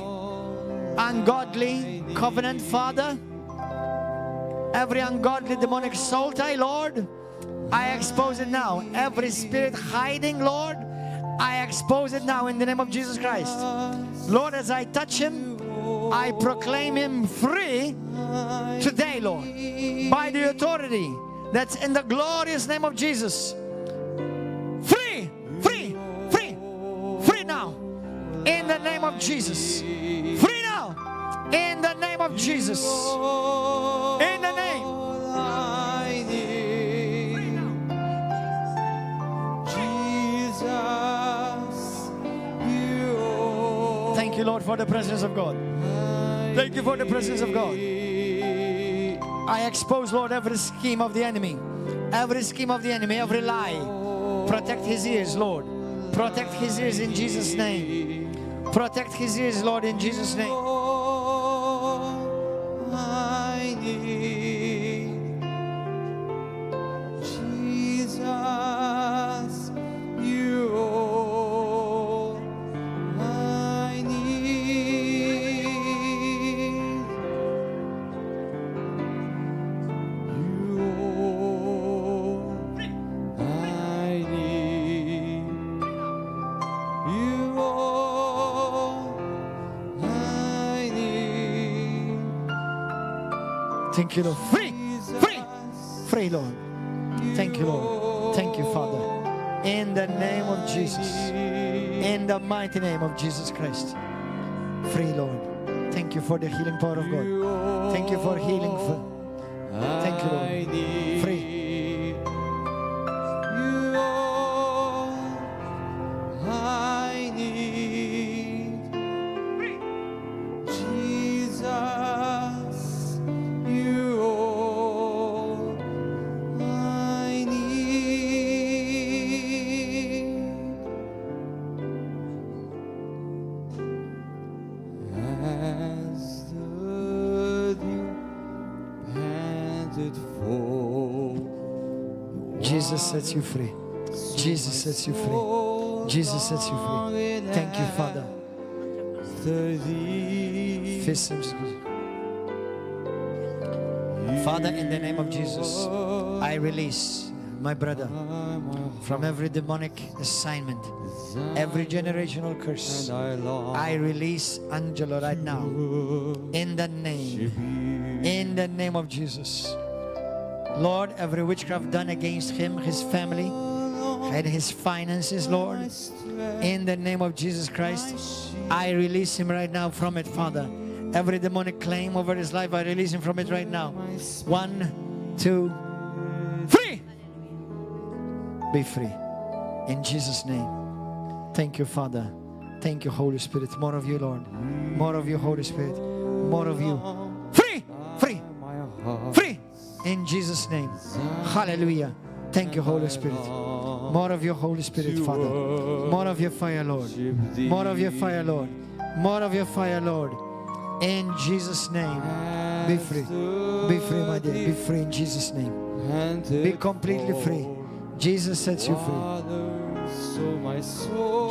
ungodly covenant, Father, every ungodly demonic soul tie, Lord, I expose it now. Every spirit hiding, Lord, I expose it now in the name of Jesus Christ. Lord, as I touch him, I proclaim him free today, Lord, by the authority that's in the glorious name of Jesus. Free, free, free, free now, in the name of Jesus. Free now, in the name of Jesus. In the name. Jesus. you, Lord, for the presence of God. Thank you for the presence of God. I expose, Lord, every scheme of the enemy. Every scheme of the enemy, every lie. Protect his ears, Lord. Protect his ears in Jesus' name. Protect his ears, Lord, in Jesus' name. I need Jesus, you all I need. You all I need. You all I need. Thank you, Lord. Free! Free! Free, Lord. Thank you, Lord. Thank you, Father. In the name of Jesus. In the mighty name of Jesus Christ. Free, Lord. Thank you for the healing power of God. Thank you for healing. Thank you, Lord. Free. You all I need. Jesus, you all I need. As the dew panted for Jesus sets you free. Jesus sets you free. Jesus sets you free. Thank you, Father. Father, in the name of Jesus, I release my brother from every demonic assignment, every generational curse. I release Angelo right now in the name of Jesus. Lord, every witchcraft done against him, his family, and his finances, Lord, in the name of Jesus Christ, I release him right now from it, Father. Every demonic claim over his life, I release him from it right now. 1, 2, 3. Be free. In Jesus' name. Thank you, Father. Thank you, Holy Spirit. More of you, Lord. More of you, Holy Spirit. More of you. Free! Free! Free! In Jesus' name. Hallelujah. Thank you, Holy Spirit. More of your Holy Spirit, Father. More of your fire, Lord. More of your fire, Lord. More of your fire, Lord. In Jesus' name. Be free. Be free, my dear. Be free in Jesus' name. Be completely free. Jesus sets you free.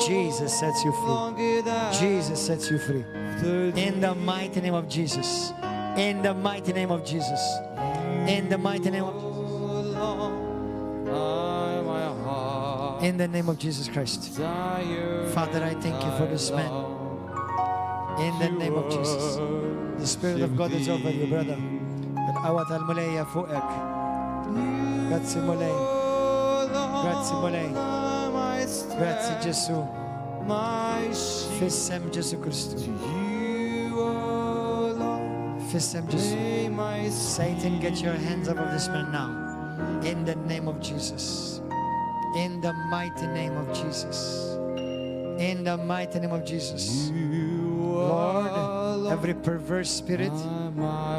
Jesus sets you free. Jesus sets you free. In the mighty name of Jesus. In the mighty name of Jesus. In the mighty name of Jesus. In the name of Jesus Christ. Father, I thank you for this man. In the name of Jesus. The Spirit of God is over you, brother. القوة الملية فوقك. Grazie mulei. Grazie mulei. Grazie Gesù. Fissem Gesù Cristo. Fissem Gesù. Satan, get your hands off of this man now. In the name of Jesus. In the mighty name of Jesus. In the mighty name of Jesus. Lord, every perverse spirit,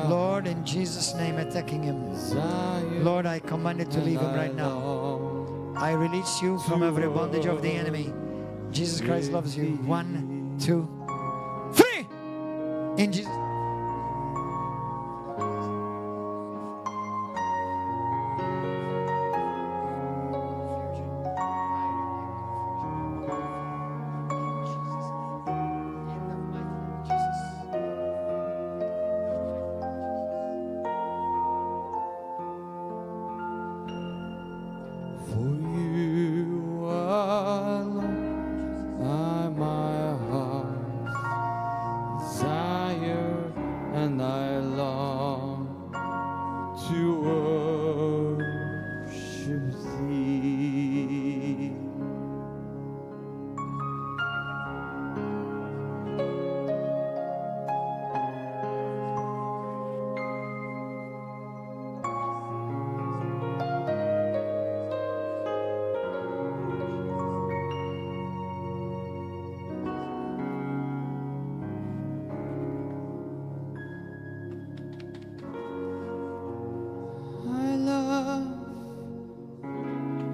Lord, in Jesus' name, attacking him. Lord, I command it to leave him right now. I release you from every bondage of the enemy. Jesus Christ loves you. 1, 2, 3. In Jesus.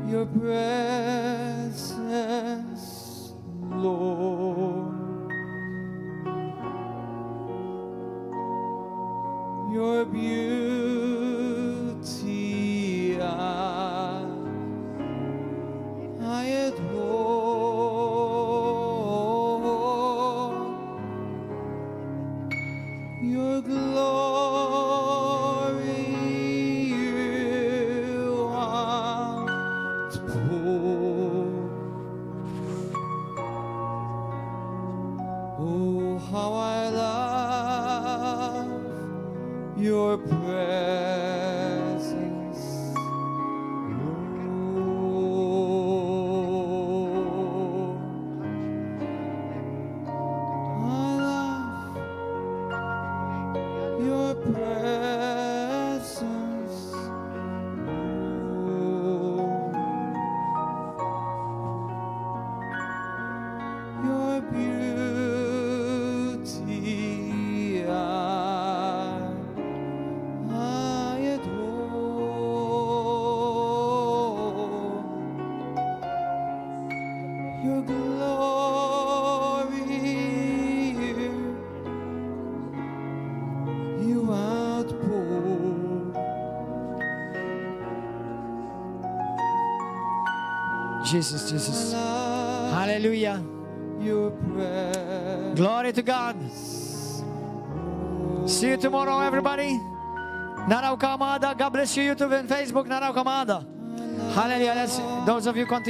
your presence, Lord. Your beauty I adore. Your glory you outpour. Oh, how I love your presence, Lord. I love your presence, Lord. Your beauty I adore. Your glory you outpour. Jesus, Jesus. Hallelujah. Your presence. Glory to God. See you tomorrow, everybody. Naraw kamada. God bless you, YouTube and Facebook. Naraw kamada. Hallelujah. Those of you continue.